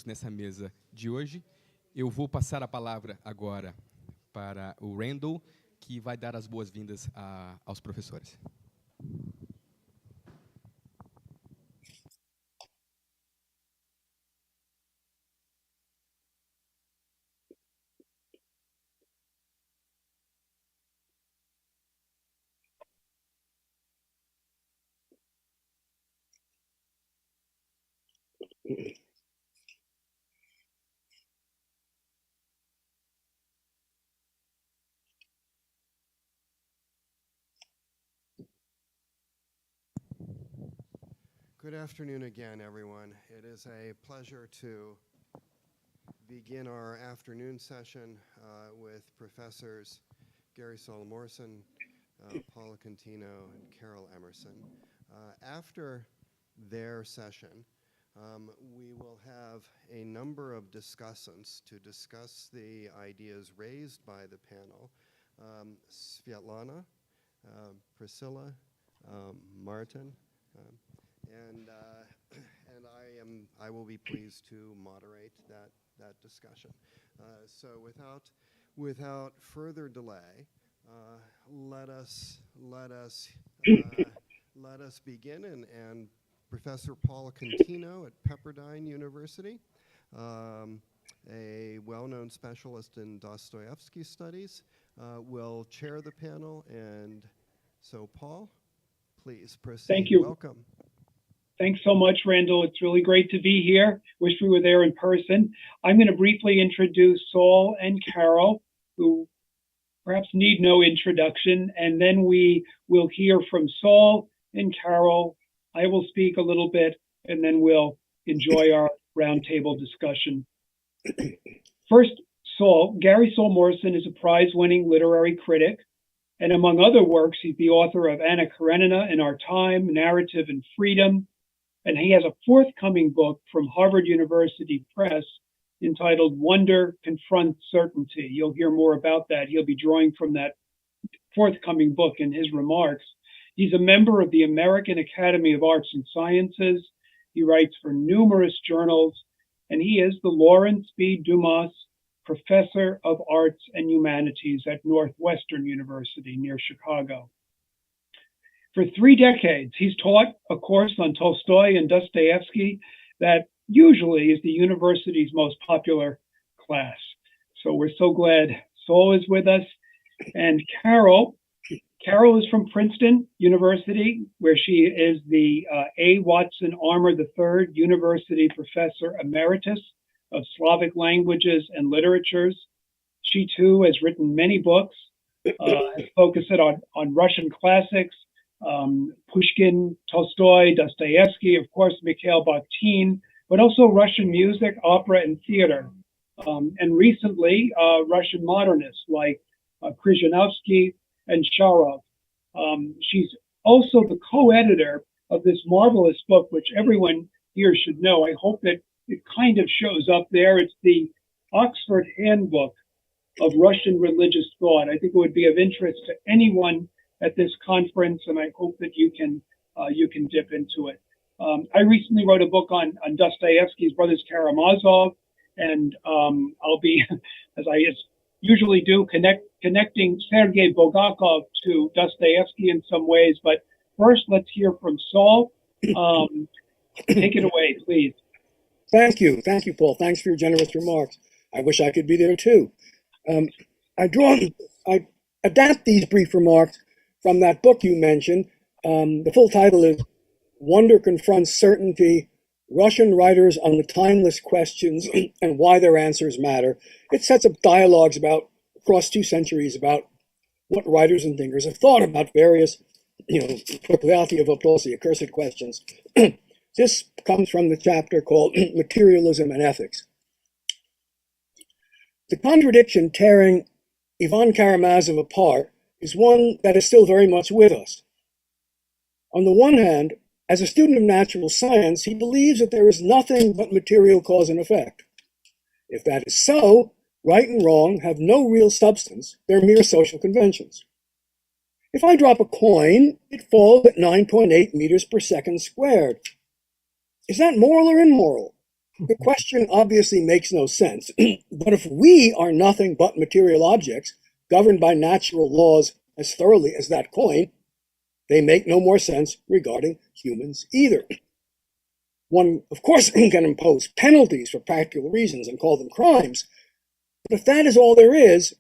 nessa mesa de hoje. Eu vou passar a palavra agora para o Randall, que vai dar as boas-vindas aos professores. Good afternoon again, everyone. It is a pleasure to begin our afternoon session with Professors Gary Saul Morrison, Paula Contino, and Carol Emerson. After their session, we will have a number of discussants to discuss the ideas raised by the panel. Svetlana, Priscila, Martin, and I will be pleased to moderate that discussion. So without further delay, let us begin. And Professor Paula Contino at Pepperdine University, a well-known specialist in Dostoevsky studies, will chair the panel. And so, Paul, please proceed. Thank you. Welcome. Thanks so much, Randall. It's really great to be here. Wish we were there in person. I'm going to briefly introduce Saul and Carol, who perhaps need no introduction, and then we will hear from Saul and Carol. I will speak a little bit, and then we'll enjoy our roundtable discussion. First, Saul. Gary Saul Morrison is a prize-winning literary critic, and among other works, he's the author of Anna Karenina in Our Time, Narrative and Freedom, and he has a forthcoming book from Harvard University Press entitled Wonder Confronts Certainty. You'll hear more about that. He'll be drawing from that forthcoming book in his remarks. He's a member of the American Academy of Arts and Sciences. He writes for numerous journals, and he is the Lawrence B. Dumas Professor of Arts and Humanities at Northwestern University near Chicago. For 3 decades, he's taught a course on Tolstoy and Dostoevsky that usually is the university's most popular class. So we're so glad Saul is with us. And Carol is from Princeton University, where she is the A. Watson Armour III University Professor Emeritus of Slavic Languages and Literatures. She too has written many books, has focused on Russian classics, Pushkin, Tolstoy, Dostoevsky, of course, Mikhail Bakhtin, but also Russian music, opera, and theater. And recently, Russian modernists like Khrizhanovsky and Sharov. She's also the co-editor of this marvelous book, which everyone here should know. I hope that it kind of shows up there. It's the Oxford Handbook of Russian Religious Thought. I think it would be of interest to anyone at this conference, and I hope that you can dip into it. I recently wrote a book on Dostoevsky's brothers Karamazov, and I'll be, as I usually do, connecting Sergei Bulgakov to Dostoevsky in some ways. But first, let's hear from Saul. Take it away, please. Thank you, Paul. Thanks for your generous remarks. I wish I could be there too. I adapt these brief remarks from that book you mentioned. The full title is Wonder Confronts Certainty, Russian Writers on the Timeless Questions and Why Their Answers Matter. It sets up dialogues across 2 centuries about what writers and thinkers have thought about various, accursed questions. This comes from the chapter called Materialism and Ethics. The contradiction tearing Ivan Karamazov apart is one that is still very much with us. On the one hand, as a student of natural science, he believes that there is nothing but material cause and effect. If that is so, right and wrong have no real substance, they're mere social conventions. If I drop a coin, it falls at 9.8 meters per second squared. Is that moral or immoral? The question obviously makes no sense, but if we are nothing but material objects governed by natural laws as thoroughly as that coin, they make no more sense regarding humans either. One, of course, can impose penalties for practical reasons and call them crimes, but if that is all there is,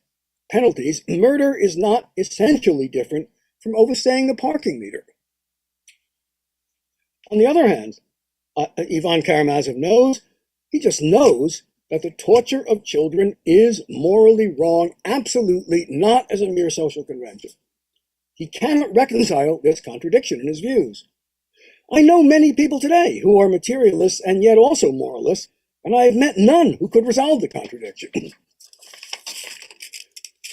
penalties, murder is not essentially different from overstaying the parking meter. On the other hand, Ivan Karamazov knows, he just knows that the torture of children is morally wrong, absolutely not as a mere social convention. He cannot reconcile this contradiction in his views. I know many people today who are materialists and yet also moralists, and I have met none who could resolve the contradiction.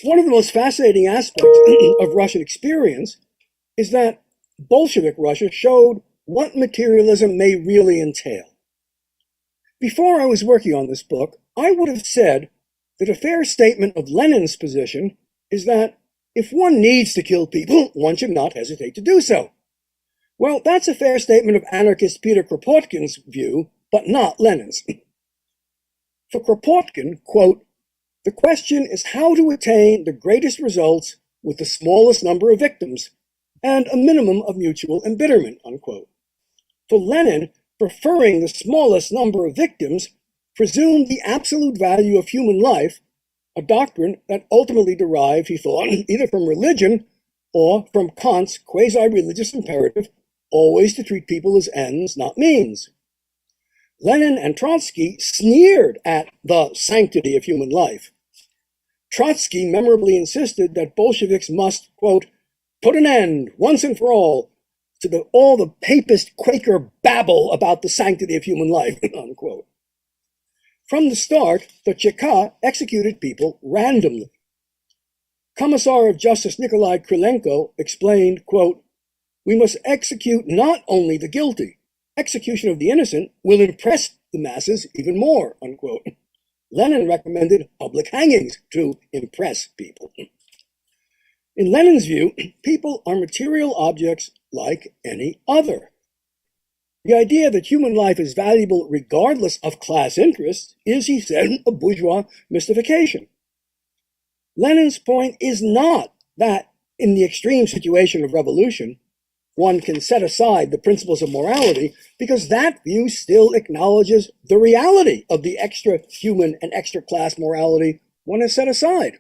One of the most fascinating aspects of Russian experience is that Bolshevik Russia showed what materialism may really entail. Before I was working on this book, I would have said that a fair statement of Lenin's position is that if one needs to kill people, one should not hesitate to do so. Well, that's a fair statement of anarchist Peter Kropotkin's view, but not Lenin's. For Kropotkin, quote, "The question is how to attain the greatest results with the smallest number of victims and a minimum of mutual embitterment," unquote. For Lenin, preferring the smallest number of victims presumed the absolute value of human life, a doctrine that ultimately derived, he thought, either from religion or from Kant's quasi-religious imperative always to treat people as ends, not means. Lenin and Trotsky sneered at the sanctity of human life. Trotsky memorably insisted that Bolsheviks must, quote, "put an end, once and for all, to all the papist Quaker babble about the sanctity of human life," unquote. From the start, the Cheka executed people randomly. Commissar of Justice Nikolai Krylenko explained, quote, "We must execute not only the guilty, execution of the innocent will impress the masses even more," unquote. Lenin recommended public hangings to impress people. In Lenin's view, people are material objects like any other. The idea that human life is valuable regardless of class interests is, he said, a bourgeois mystification. Lenin's point is not that in the extreme situation of revolution, one can set aside the principles of morality, because that view still acknowledges the reality of the extra-human and extra-class morality one has set aside.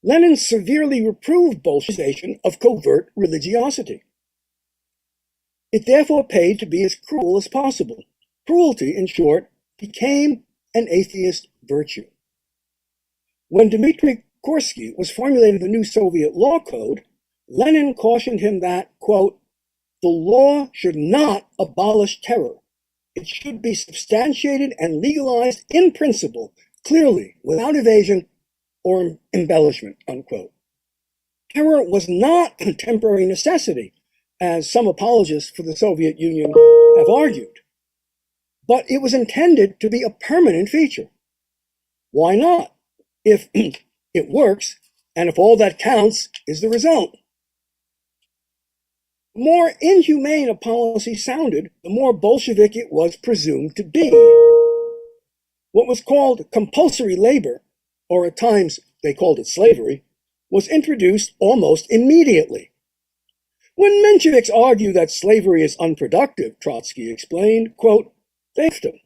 Lenin severely reproved Bolshevization of covert religiosity. It therefore paid to be as cruel as possible. Cruelty, in short, became an atheist virtue. When Dmitry Korsky was formulating the new Soviet law code, Lenin cautioned him that, quote, "the law should not abolish terror. It should be substantiated and legalized in principle, clearly, without evasion or embellishment," unquote. Terror was not a temporary necessity, as some apologists for the Soviet Union have argued, but it was intended to be a permanent feature. Why not, if it works and if all that counts is the result? The more inhumane a policy sounded, the more Bolshevik it was presumed to be. What was called compulsory labor, or at times they called it slavery, was introduced almost immediately. When Mensheviks argue that slavery is unproductive, Trotsky explained, quote, "they have to.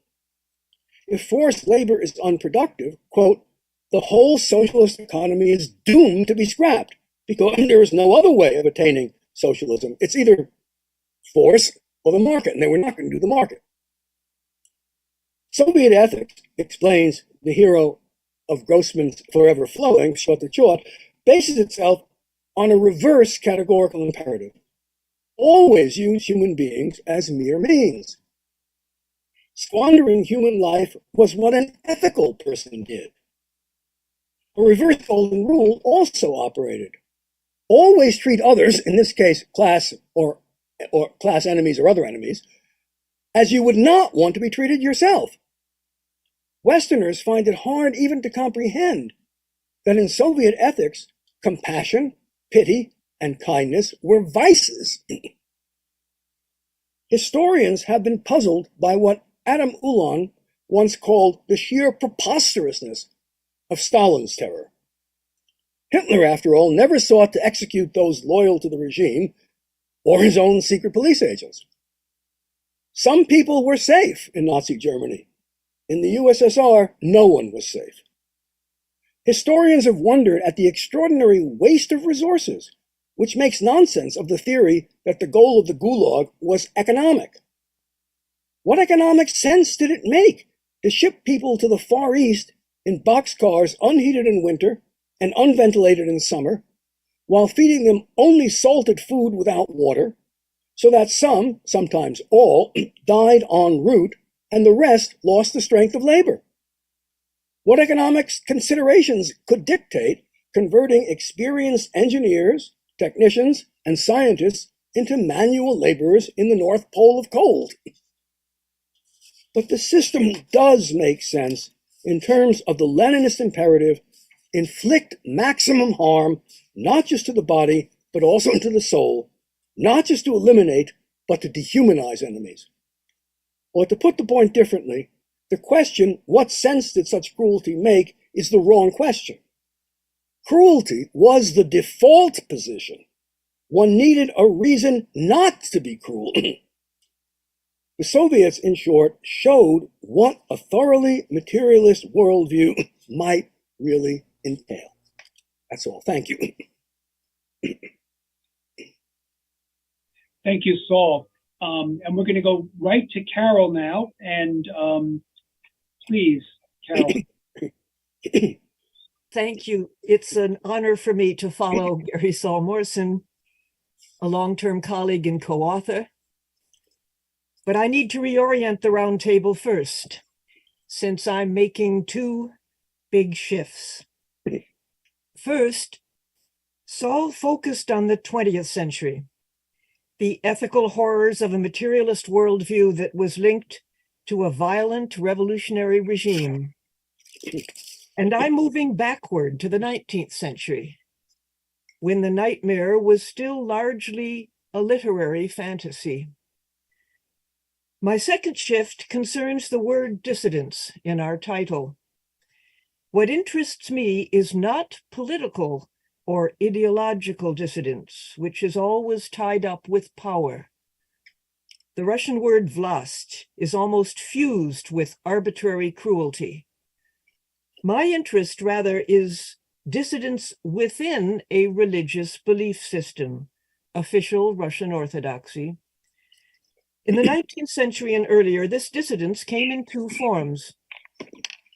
If forced labor is unproductive, quote, the whole socialist economy is doomed to be scrapped, because there is no other way of attaining socialism. It's either force or the market, and they were not going to do the market." Soviet ethics, explains the hero of Grossman's Forever Flowing, Short to Short, bases itself on a reverse categorical imperative. Always use human beings as mere means. Squandering human life was what an ethical person did. A reverse golden rule also operated. Always treat others, in this case class or class enemies or other enemies, as you would not want to be treated yourself. Westerners find it hard even to comprehend that in Soviet ethics, compassion, pity, and kindness were vices. Historians have been puzzled by what Adam Ulan once called the sheer preposterousness of Stalin's terror. Hitler, after all, never sought to execute those loyal to the regime or his own secret police agents. Some people were safe in Nazi Germany. In the USSR, no one was safe. Historians have wondered at the extraordinary waste of resources, which makes nonsense of the theory that the goal of the Gulag was economic. What economic sense did it make to ship people to the Far East in boxcars unheated in winter and unventilated in summer, while feeding them only salted food without water, so that some, sometimes all, died en route and the rest lost the strength of labor? What economic considerations could dictate converting experienced engineers, technicians, and scientists into manual laborers in the North Pole of cold? But the system does make sense in terms of the Leninist imperative: inflict maximum harm, not just to the body, but also to the soul, not just to eliminate, but to dehumanize enemies. Or to put the point differently, the question, what sense did such cruelty make, is the wrong question. Cruelty was the default position. One needed a reason not to be cruel. The Soviets, in short, showed what a thoroughly materialist worldview might really entail. That's all. Thank you. Thank you, Saul. And we're going to go right to Carol now. And please, Carol. Thank you. It's an honor for me to follow Gary Saul Morrison, a long-term colleague and co-author. But I need to reorient the roundtable first, since I'm making two big shifts. First, Saul focused on the 20th century, the ethical horrors of a materialist worldview that was linked to a violent revolutionary regime. And I'm moving backward to the 19th century, when the nightmare was still largely a literary fantasy. My second shift concerns the word dissidence in our title. What interests me is not political or ideological dissidence, which is always tied up with power. The Russian word vlast is almost fused with arbitrary cruelty. My interest, rather, is dissidence within a religious belief system, official Russian Orthodoxy. In the 19th century and earlier, this dissidence came in two forms.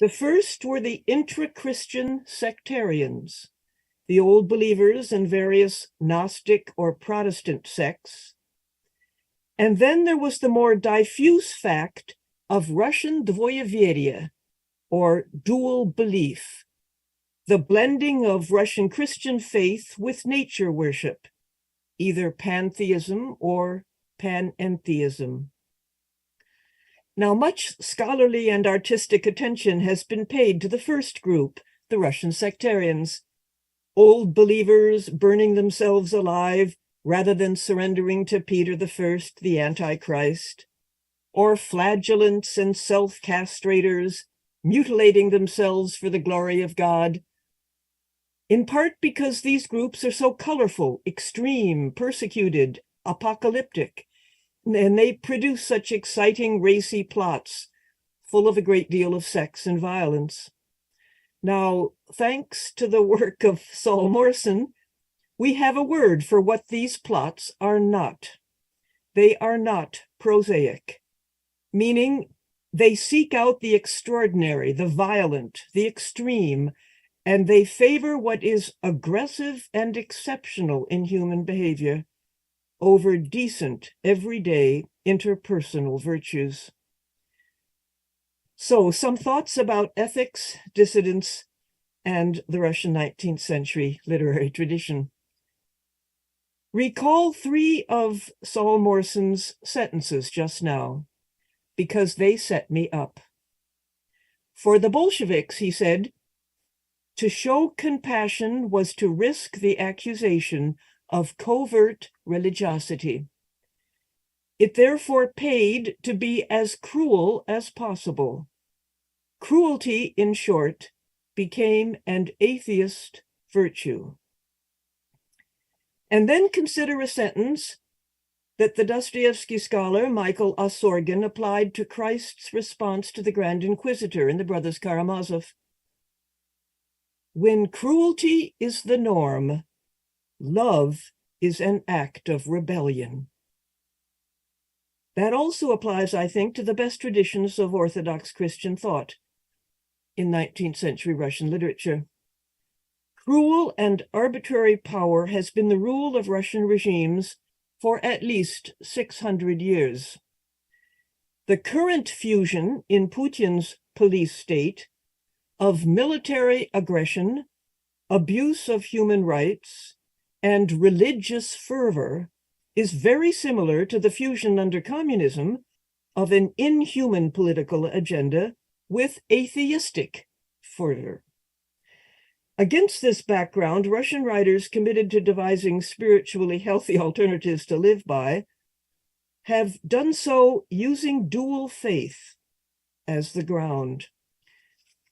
The first were the intra-Christian sectarians, the old believers in various Gnostic or Protestant sects. And then there was the more diffuse fact of Russian dvoyeveria, or dual belief, the blending of Russian Christian faith with nature worship, either pantheism or panentheism. Now, much scholarly and artistic attention has been paid to the first group, the Russian sectarians, old believers burning themselves alive rather than surrendering to Peter I, the Antichrist, or flagellants and self-castrators mutilating themselves for the glory of God, in part because these groups are so colorful, extreme, persecuted, apocalyptic, and they produce such exciting racy plots full of a great deal of sex and violence. Now, thanks to the work of Saul Morrison, we have a word for what these plots are not. They are not prosaic, meaning they seek out the extraordinary, the violent, the extreme, and they favor what is aggressive and exceptional in human behavior over decent, everyday, interpersonal virtues. So, some thoughts about ethics, dissidence, and the Russian 19th century literary tradition. Recall three of Saul Morrison's sentences just now, because they set me up. For the Bolsheviks, he said, to show compassion was to risk the accusation of covert religiosity. It therefore paid to be as cruel as possible. Cruelty, in short, became an atheist virtue. And then consider a sentence that the Dostoevsky scholar Michael Osorgin applied to Christ's response to the Grand Inquisitor in the Brothers Karamazov. When cruelty is the norm, love is an act of rebellion. That also applies, I think, to the best traditions of Orthodox Christian thought in 19th century Russian literature. Cruel and arbitrary power has been the rule of Russian regimes for at least 600 years. The current fusion in Putin's police state of military aggression, abuse of human rights, and religious fervor is very similar to the fusion under communism of an inhuman political agenda with atheistic fervor. Against this background, Russian writers committed to devising spiritually healthy alternatives to live by have done so using dual faith as the ground.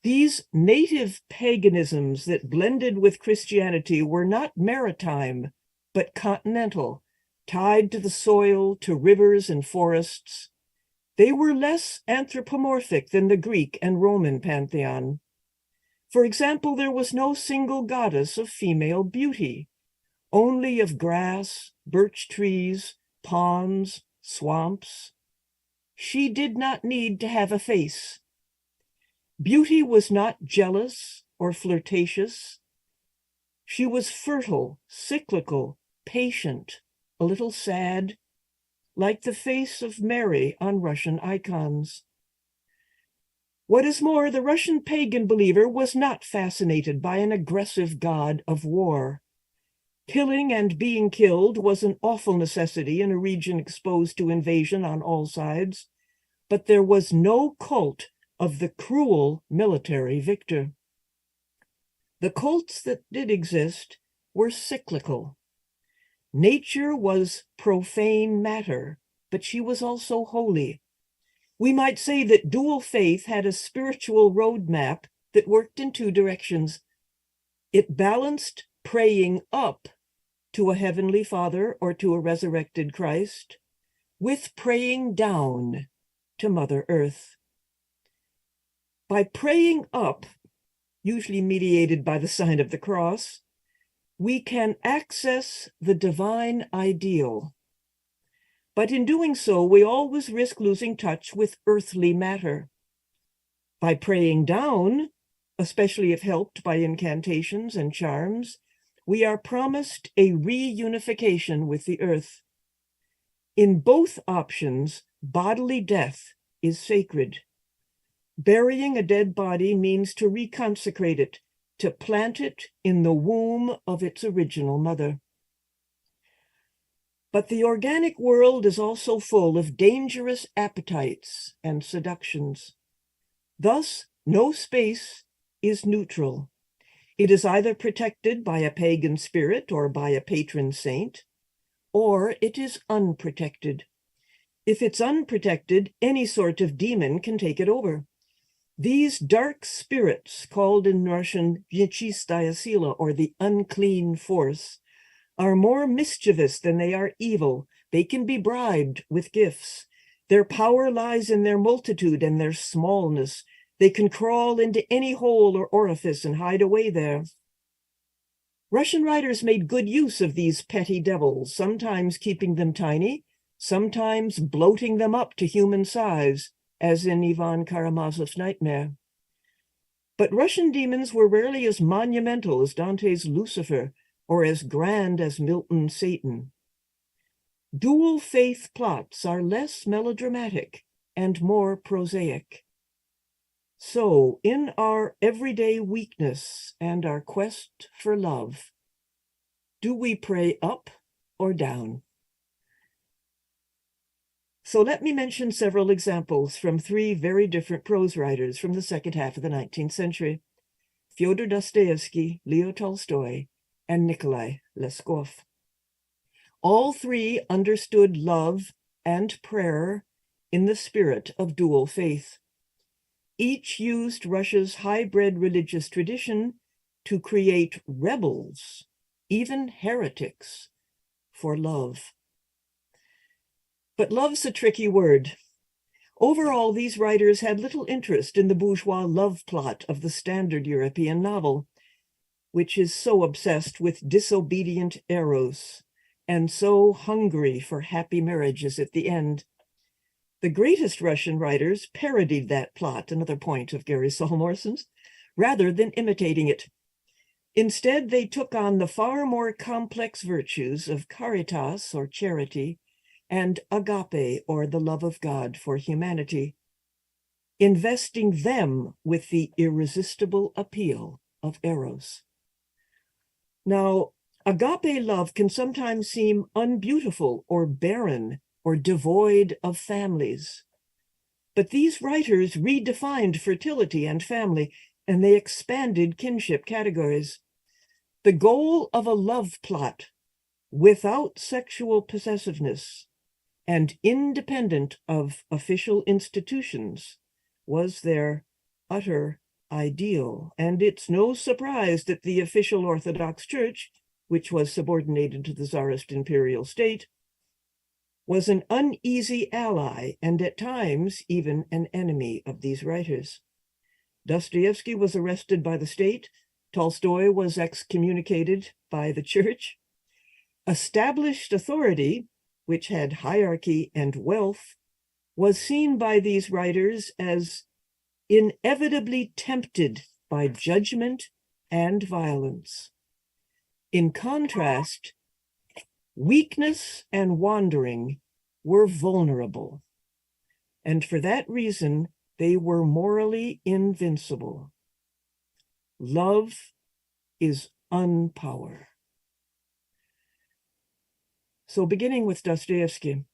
These native paganisms that blended with Christianity were not maritime, but continental, tied to the soil, to rivers and forests. They were less anthropomorphic than the Greek and Roman pantheon. For example, there was no single goddess of female beauty, only of grass, birch trees, ponds, swamps. She did not need to have a face. Beauty was not jealous or flirtatious. She was fertile, cyclical, patient, a little sad, like the face of Mary on Russian icons. What is more, the Russian pagan believer was not fascinated by an aggressive god of war. Killing and being killed was an awful necessity in a region exposed to invasion on all sides, but there was no cult of the cruel military victor. The cults that did exist were cyclical. Nature was profane matter, but she was also holy. We might say that dual faith had a spiritual roadmap that worked in two directions. It balanced praying up to a heavenly Father or to a resurrected Christ with praying down to Mother Earth. By praying up, usually mediated by the sign of the cross, we can access the divine ideal. But in doing so, we always risk losing touch with earthly matter. By praying down, especially if helped by incantations and charms, we are promised a reunification with the earth. In both options, bodily death is sacred. Burying a dead body means to reconsecrate it, to plant it in the womb of its original mother. But the organic world is also full of dangerous appetites and seductions. Thus, no space is neutral. It is either protected by a pagan spirit or by a patron saint, or it is unprotected. If it's unprotected, any sort of demon can take it over. These dark spirits, called in Russian nechistaya sila, or the unclean force, are more mischievous than they are evil. They can be bribed with gifts. Their power lies in their multitude and their smallness. They can crawl into any hole or orifice and hide away there. Russian writers made good use of these petty devils, sometimes keeping them tiny, sometimes bloating them up to human size, as in Ivan Karamazov's Nightmare. But Russian demons were rarely as monumental as Dante's Lucifer, or as grand as Milton's Satan. Dual faith plots are less melodramatic and more prosaic. So, in our everyday weakness and our quest for love, do we pray up or down? So let me mention several examples from three very different prose writers from the second half of the 19th century: Fyodor Dostoevsky, Leo Tolstoy, and Nikolai Leskov. All three understood love and prayer in the spirit of dual faith. Each used Russia's hybrid religious tradition to create rebels, even heretics, for love. But love's a tricky word. Overall, these writers had little interest in the bourgeois love plot of the standard European novel, which is so obsessed with disobedient eros and so hungry for happy marriages at the end. The greatest Russian writers parodied that plot, another point of Gary Solmorson's, rather than imitating it. Instead, they took on the far more complex virtues of caritas, or charity, and agape, or the love of God for humanity, investing them with the irresistible appeal of eros. Now, agape love can sometimes seem unbeautiful or barren or devoid of families. But these writers redefined fertility and family, and they expanded kinship categories. The goal of a love plot without sexual possessiveness and independent of official institutions was their utter ideal. And it's no surprise that the official Orthodox Church, which was subordinated to the Tsarist imperial state, was an uneasy ally and at times even an enemy of these writers. Dostoevsky was arrested by the state. Tolstoy was excommunicated by the church. Established authority, which had hierarchy and wealth, was seen by these writers as inevitably tempted by judgment and violence. In contrast, weakness and wandering were vulnerable, and for that reason, they were morally invincible. Love is unpower. So beginning with Dostoevsky,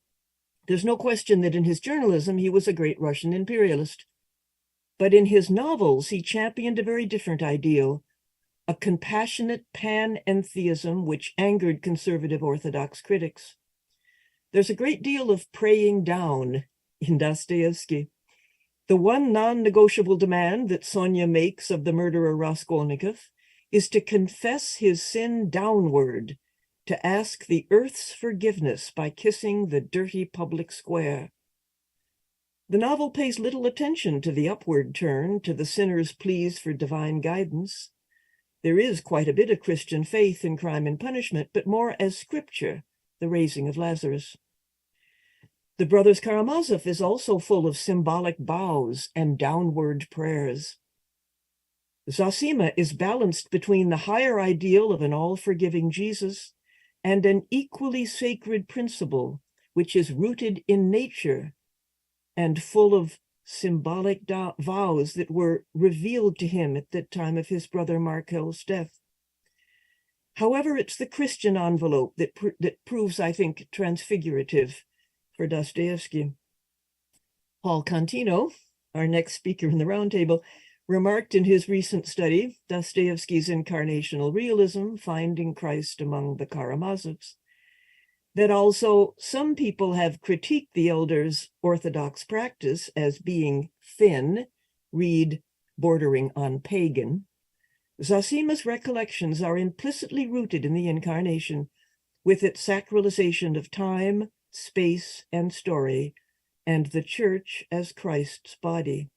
there's no question that in his journalism, he was a great Russian imperialist. But in his novels, he championed a very different ideal, a compassionate panentheism which angered conservative Orthodox critics. There's a great deal of praying down in Dostoevsky. The one non-negotiable demand that Sonia makes of the murderer Raskolnikov is to confess his sin downward, to ask the earth's forgiveness by kissing the dirty public square. The novel pays little attention to the upward turn, to the sinner's pleas for divine guidance. There is quite a bit of Christian faith in Crime and Punishment, but more as scripture, the raising of Lazarus. The Brothers Karamazov is also full of symbolic bows and downward prayers. Zosima is balanced between the higher ideal of an all-forgiving Jesus and an equally sacred principle, which is rooted in nature and full of symbolic vows that were revealed to him at the time of his brother Markel's death. However, it's the Christian envelope that proves, I think, transfigurative for Dostoevsky. Paul Contino, our next speaker in the roundtable, remarked in his recent study, Dostoevsky's Incarnational Realism, Finding Christ Among the Karamazovs, that also some people have critiqued the elders' orthodox practice as being thin, read bordering on pagan. Zosima's recollections are implicitly rooted in the Incarnation, with its sacralization of time, space, and story, and the Church as Christ's body.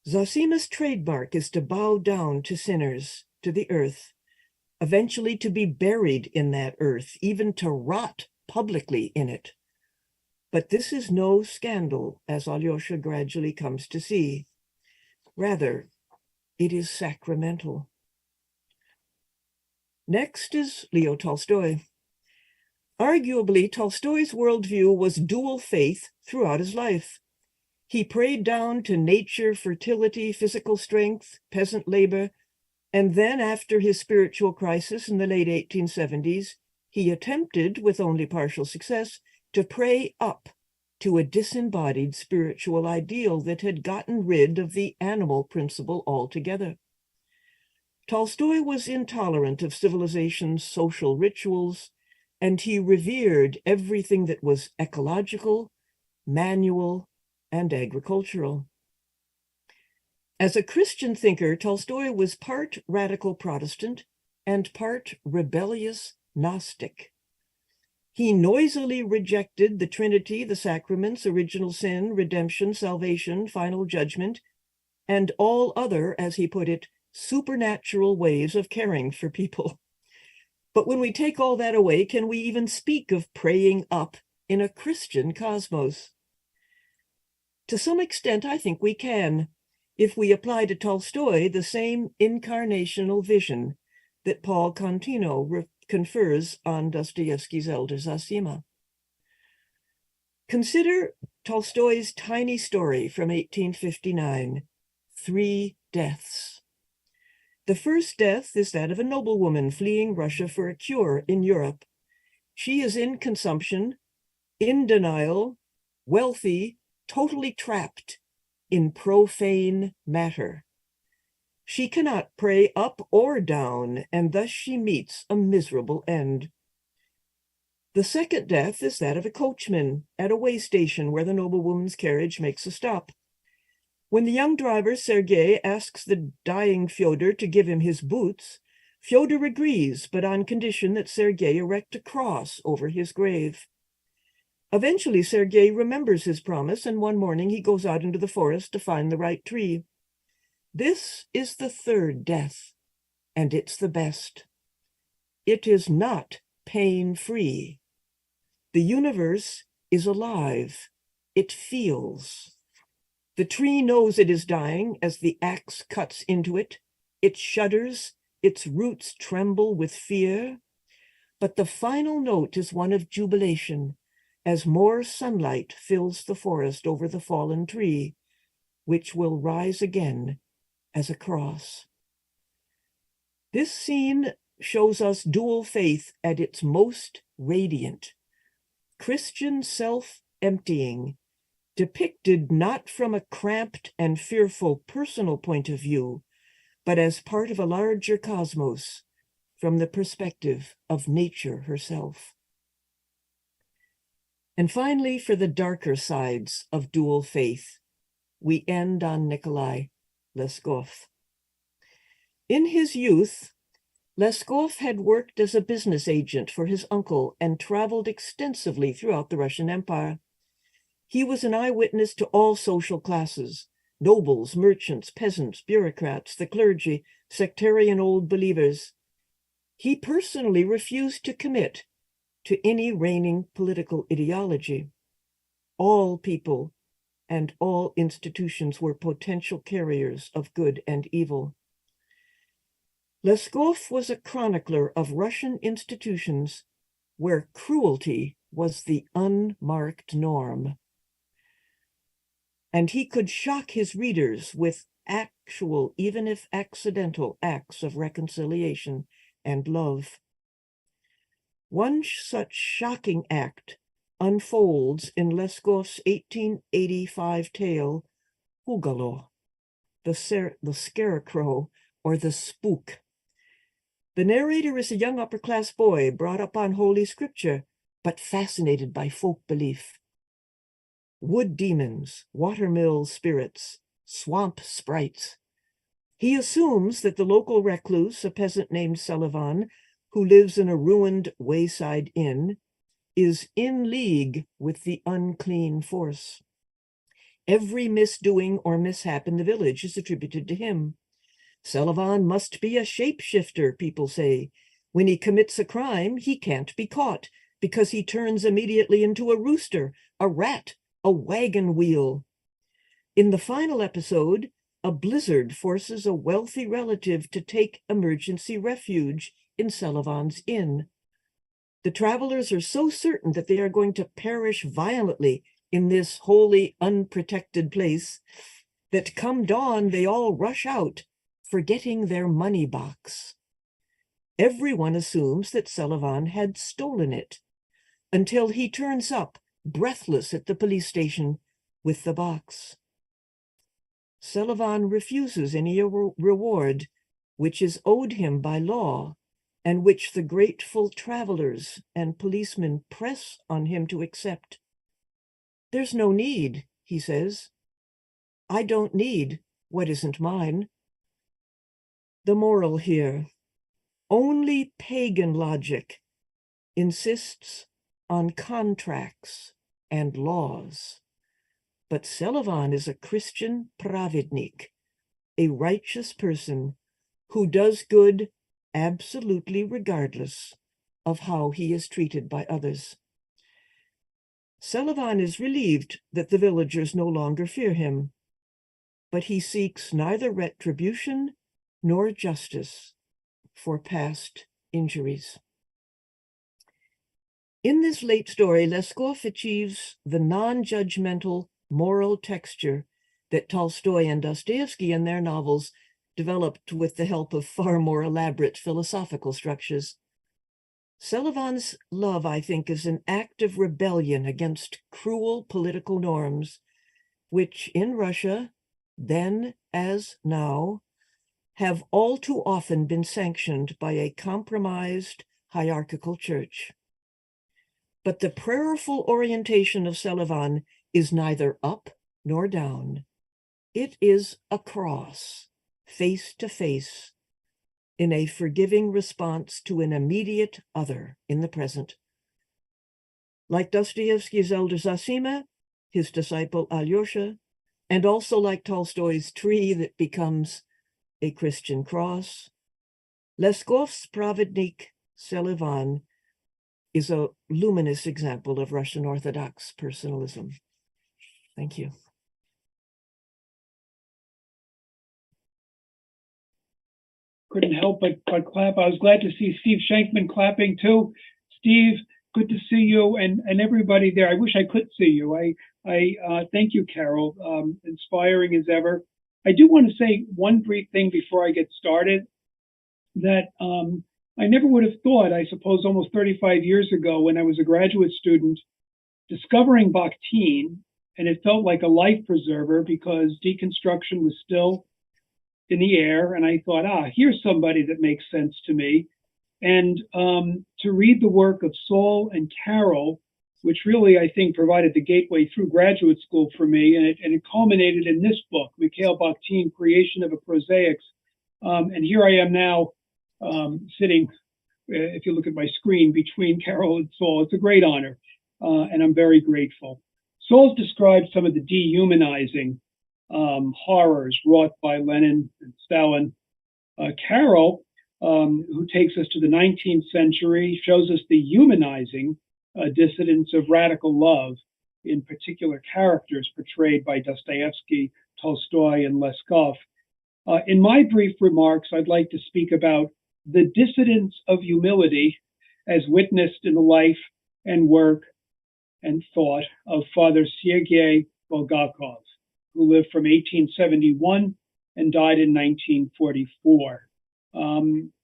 Zosima's trademark is to bow down to sinners, to the earth, eventually to be buried in that earth, even to rot publicly in it. But this is no scandal, as Alyosha gradually comes to see. Rather, it is sacramental. Next is Leo Tolstoy. Arguably, Tolstoy's worldview was dual faith throughout his life. He prayed down to nature, fertility, physical strength, peasant labor, and then after his spiritual crisis in the late 1870s, he attempted, with only partial success, to pray up to a disembodied spiritual ideal that had gotten rid of the animal principle altogether. Tolstoy was intolerant of civilization's social rituals and he revered everything that was ecological, manual, and agricultural. As a Christian thinker, Tolstoy was part radical Protestant and part rebellious Gnostic. He noisily rejected the Trinity, the sacraments, original sin, redemption, salvation, final judgment, and all other, as he put it, supernatural ways of caring for people. But when we take all that away, can we even speak of praying up in a Christian cosmos? To some extent, I think we can, if we apply to Tolstoy the same incarnational vision that Paul Contino confers on Dostoevsky's elder Zosima. Consider Tolstoy's tiny story from 1859, 3 Deaths. The first death is that of a noblewoman fleeing Russia for a cure in Europe. She is in consumption, in denial, wealthy, totally trapped in profane matter. She cannot pray up or down, and thus she meets a miserable end. The second death is that of a coachman at a way station where the noblewoman's carriage makes a stop. When the young driver, Sergei, asks the dying Fyodor to give him his boots, Fyodor agrees, but on condition that Sergei erect a cross over his grave. Eventually, Sergei remembers his promise, and one morning he goes out into the forest to find the right tree. This is the third death, and it's the best. It is not pain-free. The universe is alive. It feels. The tree knows it is dying as the axe cuts into it. It shudders, its roots tremble with fear. But the final note is one of jubilation as more sunlight fills the forest over the fallen tree, which will rise again as a cross. This scene shows us dual faith at its most radiant. Christian self-emptying, depicted not from a cramped and fearful personal point of view, but as part of a larger cosmos from the perspective of nature herself. And finally, for the darker sides of dual faith, we end on Nikolai Leskov. In his youth, Leskov had worked as a business agent for his uncle and traveled extensively throughout the Russian Empire. He was an eyewitness to all social classes, nobles, merchants, peasants, bureaucrats, the clergy, sectarian old believers. He personally refused to commit to any reigning political ideology. All people and all institutions were potential carriers of good and evil. Leskov was a chronicler of Russian institutions where cruelty was the unmarked norm. And he could shock his readers with actual, even if accidental, acts of reconciliation and love. One such shocking act unfolds in Leskov's 1885 tale, Hugalo, the scarecrow or the spook. The narrator is a young upper-class boy brought up on Holy Scripture, but fascinated by folk belief. Wood demons, watermill spirits, swamp sprites. He assumes that the local recluse, a peasant named Sullivan, who lives in a ruined wayside inn, is in league with the unclean force. Every misdoing or mishap in the village is attributed to him. Sullivan must be a shapeshifter, people say. When he commits a crime, he can't be caught because he turns immediately into a rooster, a rat, a wagon wheel. In the final episode, a blizzard forces a wealthy relative to take emergency refuge in Sullivan's inn. The travelers are so certain that they are going to perish violently in this wholly unprotected place that come dawn they all rush out, forgetting their money box. Everyone assumes that Sullivan had stolen it, until he turns up, breathless, at the police station with the box. Sullivan refuses any reward, which is owed him by law, and which the grateful travelers and policemen press on him to accept. There's no need, he says. I don't need what isn't mine. The moral here, only pagan logic insists on contracts and laws. But Selavan is a Christian pravidnik, a righteous person who does good absolutely regardless of how he is treated by others. Selavan is relieved that the villagers no longer fear him, but he seeks neither retribution nor justice for past injuries. In this late story, Leskov achieves the non-judgmental moral texture that Tolstoy and Dostoevsky in their novels developed with the help of far more elaborate philosophical structures. Selavan's love, I think, is an act of rebellion against cruel political norms, which in Russia, then as now, have all too often been sanctioned by a compromised hierarchical church. But the prayerful orientation of Selavan is neither up nor down. It is across, face to face, in a forgiving response to an immediate other in the present. Like Dostoevsky's elder Zosima, his disciple Alyosha, and also like Tolstoy's tree that becomes a Christian cross, Leskov's pravidnik Selavan is a luminous example of Russian Orthodox personalism. Thank you. Couldn't help but clap. I was glad to see Steve Shankman clapping too. Steve, good to see you, and everybody there. I wish I could see you. I thank you, Carol. Inspiring as ever. I do want to say one brief thing before I get started, that I never would have thought, I suppose almost 35 years ago when I was a graduate student, discovering Bakhtin, and it felt like a life preserver because deconstruction was still in the air, and I thought, here's somebody that makes sense to me. And to read the work of Saul and Carol, which really, I think, provided the gateway through graduate school for me, and it culminated in this book, Mikhail Bakhtin, Creation of a Prosaics. And here I am now sitting, if you look at my screen, between Carol and Saul. It's a great honor, and I'm very grateful. Saul's described some of the dehumanizing horrors wrought by Lenin and Stalin. Carol, who takes us to the 19th century, shows us the humanizing dissidence of radical love, in particular characters portrayed by Dostoevsky, Tolstoy, and Leskov. In my brief remarks, I'd like to speak about the dissidence of humility as witnessed in the life and work and thought of Father Sergei Bulgakov, who lived from 1871 and died in 1944.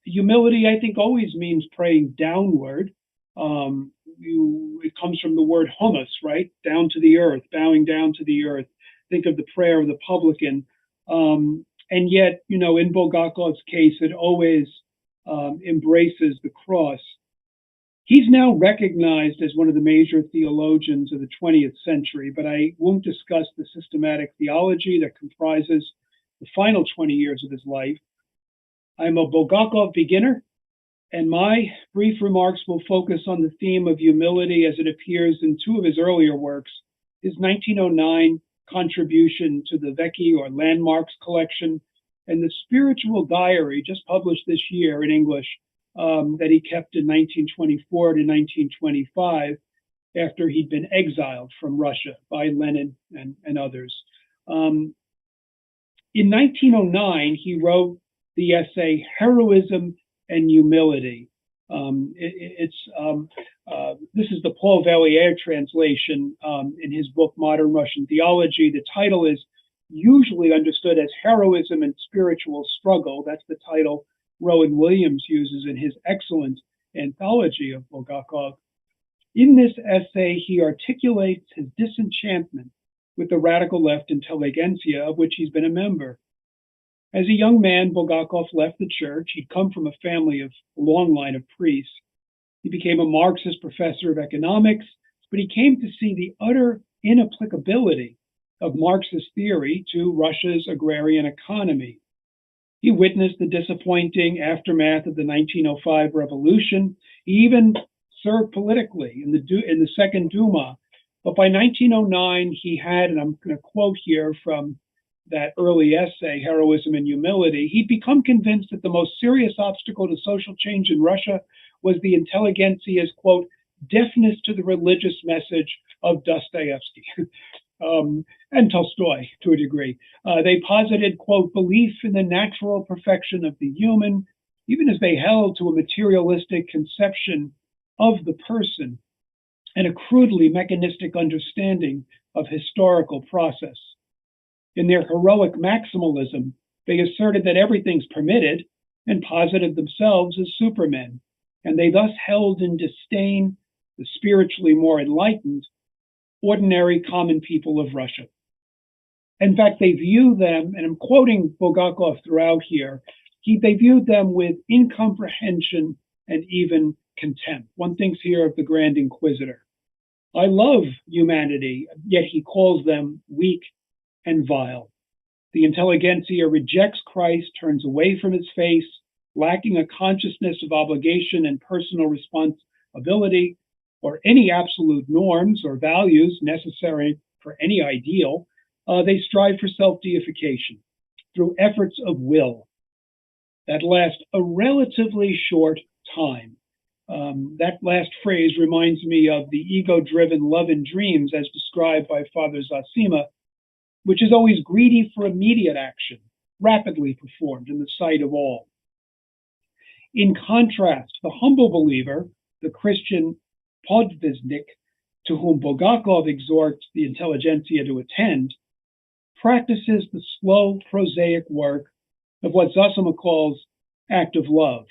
Humility, I think, always means praying downward. It comes from the word humus, right? Down to the earth, bowing down to the earth. Think of the prayer of the publican. And yet, in Bulgakov's case, it always embraces the cross. He's now recognized as one of the major theologians of the 20th century, but I won't discuss the systematic theology that comprises the final 20 years of his life. I'm a Bulgakov beginner, and my brief remarks will focus on the theme of humility as it appears in two of his earlier works, his 1909 contribution to the Vecchi or Landmarks collection, and the Spiritual Diary, just published this year in English, that he kept in 1924 to 1925 after he'd been exiled from Russia by Lenin and others. In 1909, he wrote the essay Heroism and Humility. This is the Paul Valliere translation in his book Modern Russian Theology. The title is usually understood as Heroism and Spiritual Struggle. That's the title Rowan Williams uses in his excellent anthology of Bulgakov. In this essay, he articulates his disenchantment with the radical left intelligentsia, of which he's been a member. As a young man, Bulgakov left the church. He'd come from a family of a long line of priests. He became a Marxist professor of economics, but he came to see the utter inapplicability of Marxist theory to Russia's agrarian economy. He witnessed the disappointing aftermath of the 1905 revolution. He even served politically in the Second Duma. But by 1909, he had, and I'm going to quote here from that early essay, Heroism and Humility, he'd become convinced that the most serious obstacle to social change in Russia was the intelligentsia's, quote, deafness to the religious message of Dostoevsky and Tolstoy to a degree. They posited, quote, belief in the natural perfection of the human, even as they held to a materialistic conception of the person and a crudely mechanistic understanding of historical process. In their heroic maximalism, they asserted that everything's permitted and posited themselves as supermen, and they thus held in disdain the spiritually more enlightened, ordinary common people of Russia. In fact, they view them, and I'm quoting Bulgakov throughout here, they viewed them with incomprehension and even contempt. One thinks here of the Grand Inquisitor. I love humanity, yet he calls them weak and vile. The intelligentsia rejects Christ, turns away from his face, lacking a consciousness of obligation and personal responsibility, or any absolute norms or values necessary for any ideal. They strive for self-deification through efforts of will that last a relatively short time. That last phrase reminds me of the ego-driven love and dreams as described by Father Zosima, which is always greedy for immediate action, rapidly performed in the sight of all. In contrast, the humble believer, the Christian podviznik, to whom Bulgakov exhorts the intelligentsia to attend, practices the slow, prosaic work of what Zosima calls active love.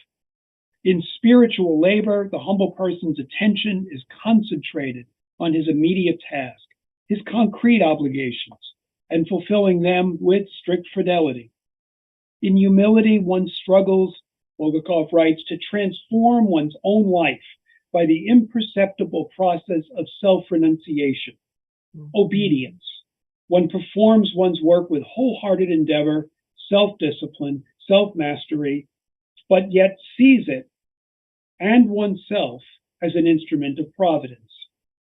In spiritual labor, the humble person's attention is concentrated on his immediate task, his concrete obligations, and fulfilling them with strict fidelity. In humility, one struggles, Bulgakov writes, to transform one's own life by the imperceptible process of self-renunciation, obedience. One performs one's work with wholehearted endeavor, self-discipline, self-mastery, but yet sees it and oneself as an instrument of providence.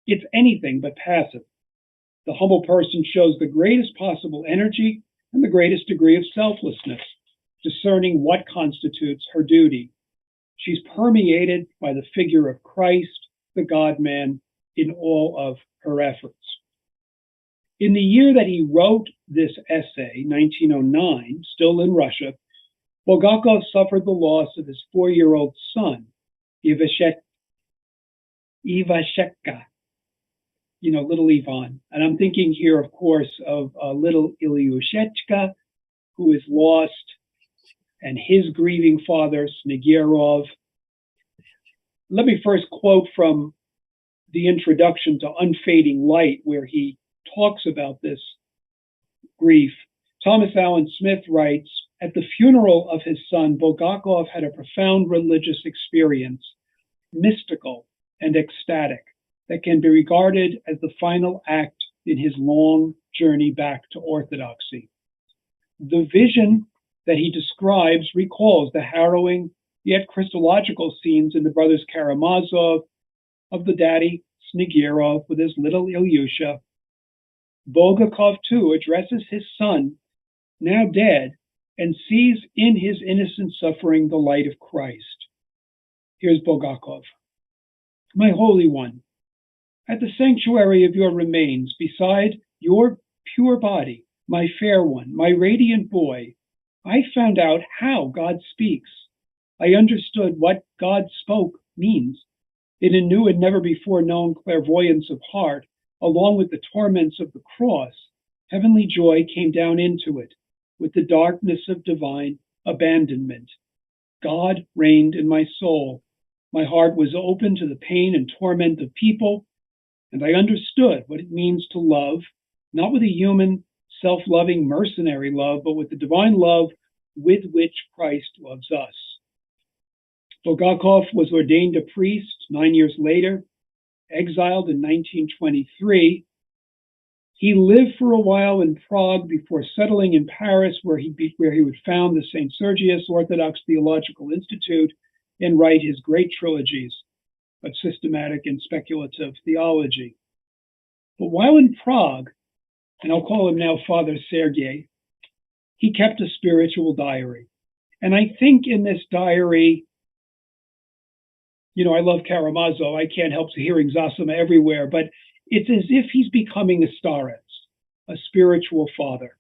It's anything but passive. The humble person shows the greatest possible energy and the greatest degree of selflessness, discerning what constitutes her duty. She's permeated by the figure of Christ, the God-man, in all of her efforts. In the year that he wrote this essay, 1909, still in Russia, Bulgakov suffered the loss of his 4-year-old son, Ivasheka, little Ivan. And I'm thinking here, of course, of little Ilyushechka, who is lost, and his grieving father, Snegirov. Let me first quote from the introduction to Unfading Light, where he talks about this grief. Thomas Allen Smith writes, at the funeral of his son, Bulgakov had a profound religious experience, mystical and ecstatic, that can be regarded as the final act in his long journey back to orthodoxy. The vision that he describes recalls the harrowing yet Christological scenes in the brothers Karamazov, of the daddy Snegirov with his little Ilyusha. Bulgakov, too, addresses his son, now dead, and sees in his innocent suffering the light of Christ. Here's Bulgakov. My Holy One, at the sanctuary of your remains, beside your pure body, my fair one, my radiant boy, I found out how God speaks. I understood what God spoke means. In a new and never before known clairvoyance of heart, along with the torments of the cross, heavenly joy came down into it, with the darkness of divine abandonment. God reigned in my soul. My heart was open to the pain and torment of people, and I understood what it means to love, not with a human, self-loving, mercenary love, but with the divine love with which Christ loves us. Bulgakov was ordained a priest 9 years later, exiled in 1923. He lived for a while in Prague before settling in Paris, where he would found the St. Sergius Orthodox Theological Institute and write his great trilogies of systematic and speculative theology. But while in Prague, and I'll call him now Father Sergei, he kept a spiritual diary. And I think in this diary, I love Karamazov. I can't help hearing Zosima everywhere, but it's as if he's becoming a starets, a spiritual father.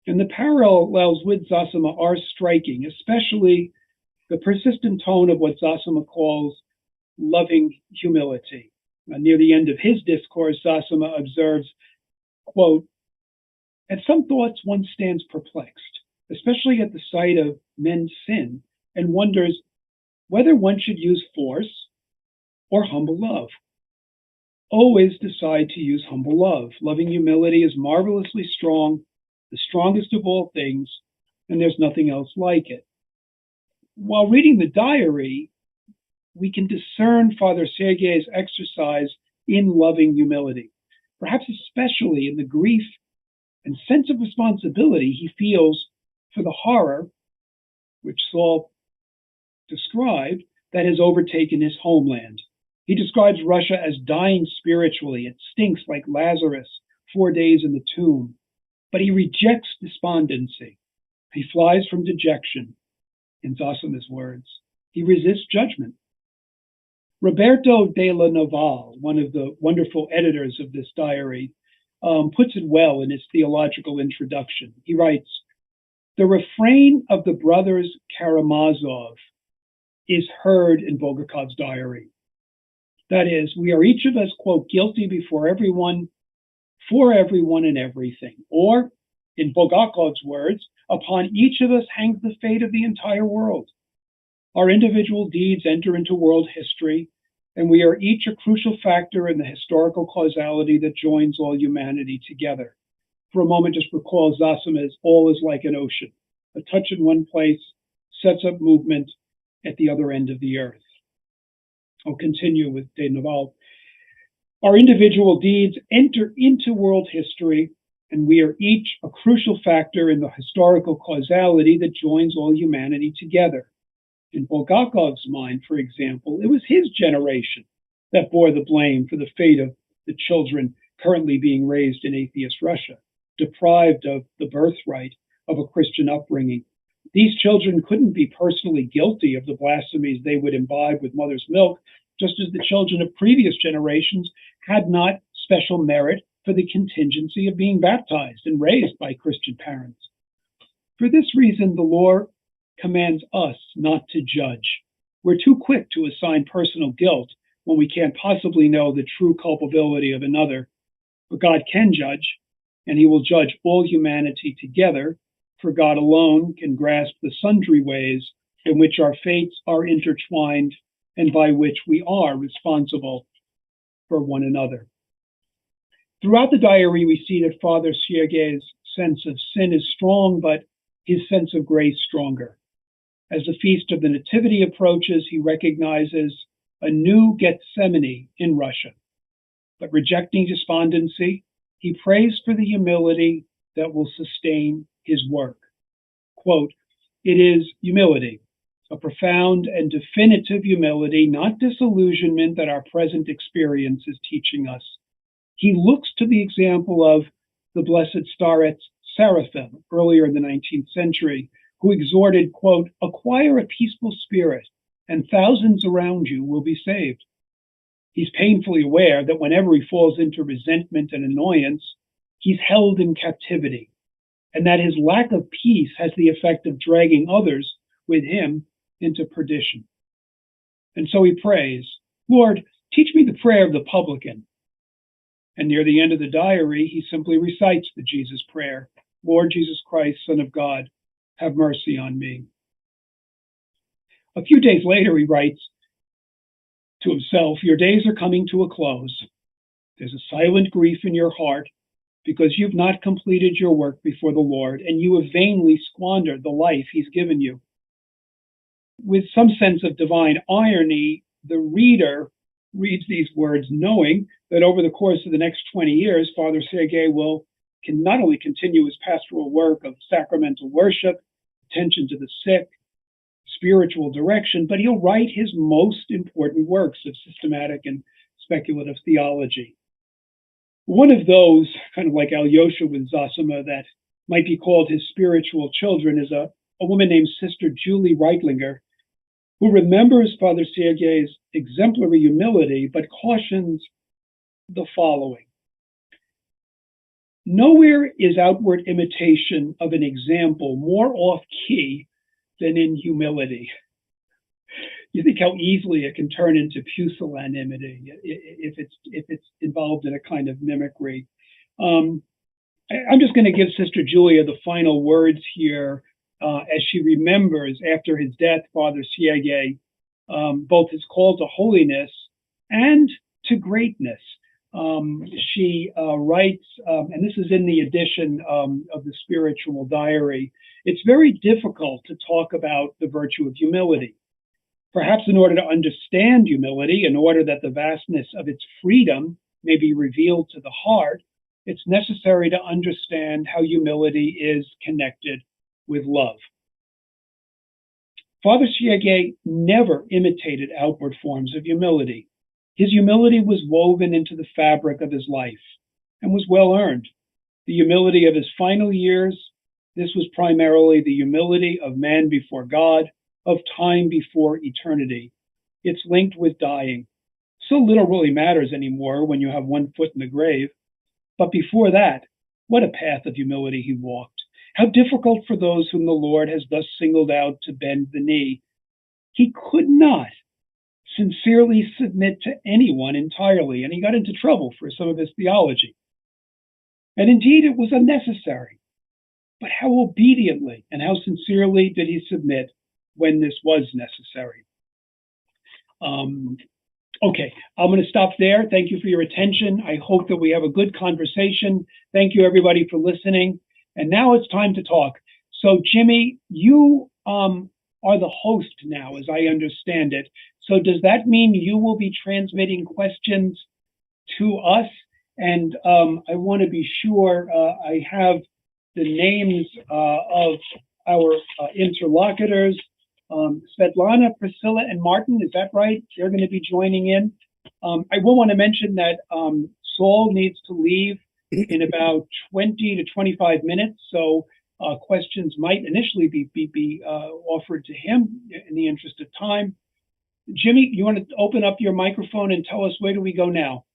And the parallels with Zosima are striking, especially the persistent tone of what Zosima calls loving humility. Near the end of his discourse, Zosima observes, quote, "At some thoughts one stands perplexed, especially at the sight of men's sin, and wonders whether one should use force or humble love. Always decide to use humble love. Loving humility is marvelously strong, the strongest of all things, and there's nothing else like it." While reading the diary, we can discern Father Sergei's exercise in loving humility, perhaps especially in the grief and sense of responsibility he feels for the horror, which Saul described, that has overtaken his homeland. He describes Russia as dying spiritually. It stinks like Lazarus, 4 days in the tomb. But he rejects despondency. He flies from dejection, in Zosima's words. He resists judgment. Roberto de la Naval, one of the wonderful editors of this diary, puts it well in his theological introduction. He writes, "The refrain of the brothers Karamazov is heard in Bulgakov's diary. That is, we are each of us, quote, guilty before everyone, for everyone and everything. Or, in Bulgakov's words, upon each of us hangs the fate of the entire world. Our individual deeds enter into world history, and we are each a crucial factor in the historical causality that joins all humanity together." For a moment, just recall Zosima's "all is like an ocean. A touch in one place sets up movement at the other end of the earth." I'll continue with de Naval. "Our individual deeds enter into world history, and we are each a crucial factor in the historical causality that joins all humanity together. In Bulgakov's mind, for example, it was his generation that bore the blame for the fate of the children currently being raised in atheist Russia, deprived of the birthright of a Christian upbringing. These children couldn't be personally guilty of the blasphemies they would imbibe with mother's milk, just as the children of previous generations had not special merit for the contingency of being baptized and raised by Christian parents. For this reason, the law commands us not to judge. We're too quick to assign personal guilt when we can't possibly know the true culpability of another. But God can judge, and he will judge all humanity together, for God alone can grasp the sundry ways in which our fates are intertwined and by which we are responsible for one another. Throughout the diary, we see that Father Sergei's sense of sin is strong, but his sense of grace stronger. As the Feast of the Nativity approaches, he recognizes a new Gethsemane in Russia. But rejecting despondency, he prays for the humility that will sustain his work. Quote, "It is humility, a profound and definitive humility, not disillusionment, that our present experience is teaching us." He looks to the example of the blessed starets Seraphim earlier in the 19th century, who exhorted, quote, "Acquire a peaceful spirit, and thousands around you will be saved." He's painfully aware that whenever he falls into resentment and annoyance, he's held in captivity, and that his lack of peace has the effect of dragging others with him into perdition. And so he prays, "Lord, teach me the prayer of the publican." And near the end of the diary, he simply recites the Jesus prayer, "Lord Jesus Christ, Son of God, have mercy on me." A few days later, he writes to himself, "Your days are coming to a close. There's a silent grief in your heart, because you've not completed your work before the Lord, and you have vainly squandered the life he's given you. With some sense of divine irony, the reader reads these words knowing that over the course of the next 20 years, Father Sergei can not only continue his pastoral work of sacramental worship, attention to the sick, spiritual direction, but he'll write his most important works of systematic and speculative theology. One of those, kind of like Alyosha with Zosima, that might be called his spiritual children is a woman named Sister Julie Reitlinger, who remembers Father Sergei's exemplary humility, but cautions the following. Nowhere is outward imitation of an example more off-key than in humility. You think how easily it can turn into pusillanimity if it's involved in a kind of mimicry. I'm just going to give Sister Julia the final words here as she remembers after his death, Father Sergei, both his call to holiness and to greatness. She writes, and this is in the edition of the Spiritual Diary, it's very difficult to talk about the virtue of humility. Perhaps in order to understand humility, in order that the vastness of its freedom may be revealed to the heart, it's necessary to understand how humility is connected with love. Father Sergei never imitated outward forms of humility. His humility was woven into the fabric of his life and was well earned. The humility of his final years, this was primarily the humility of man before God, of time before eternity. It's linked with dying. So little really matters anymore when you have one foot in the grave. But before that, what a path of humility he walked. How difficult for those whom the Lord has thus singled out to bend the knee. He could not sincerely submit to anyone entirely, and he got into trouble for some of his theology. And indeed, it was unnecessary. But how obediently and how sincerely did he submit when this was necessary? Okay, I'm going to stop there. Thank you for your attention. I hope that we have a good conversation. Thank you, everybody, for listening. And now it's time to talk. So, Jimmy, you are the host now, as I understand it. So does that mean you will be transmitting questions to us? And I want to be sure I have the names of our interlocutors. Svetlana, Priscilla, and Martin, is that right? They're going to be joining in. I will want to mention that Saul needs to leave in about 20 to 25 minutes, so questions might initially be offered to him in the interest of time. Jimmy, you want to open up your microphone and tell us where do we go now?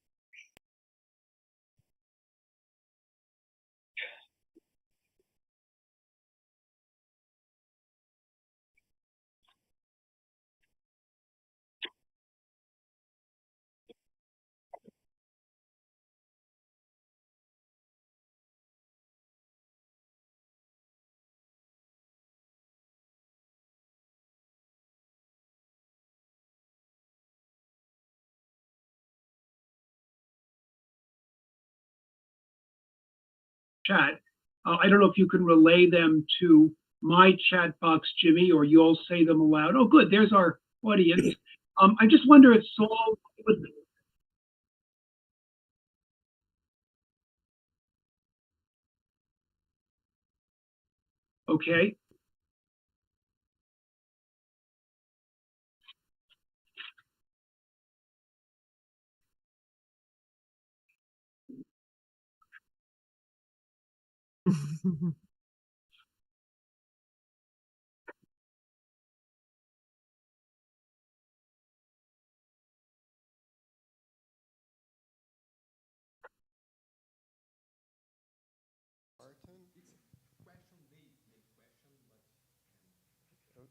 Chat. I don't know if you can relay them to my chat box, Jimmy, or you'll say them aloud. Oh, good. There's our audience. I just wonder if Saul would. Okay.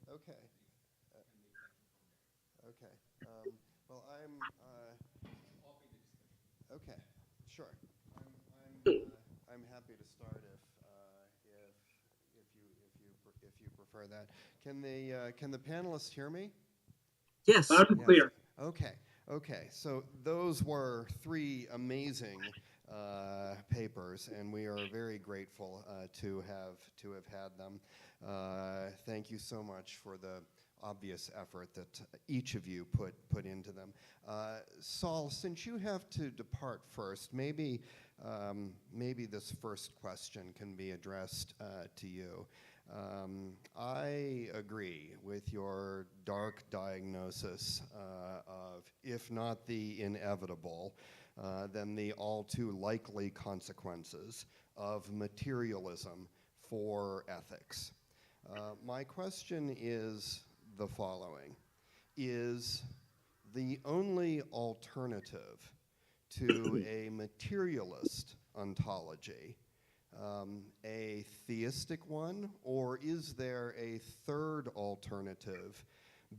Okay. Okay. Well, okay. Sure. I'm happy to start if you prefer that. Can the panelists hear me? Yes. Loud and clear. Okay. So those were three amazing papers, and we are very grateful to have had them. Thank you so much for the obvious effort that each of you put into them. Saul, since you have to depart first, maybe this first question can be addressed to you. I agree with your dark diagnosis of, if not the inevitable, then the all too likely consequences of materialism for ethics. My question is the following. Is the only alternative to a materialist ontology a theistic one, or is there a third alternative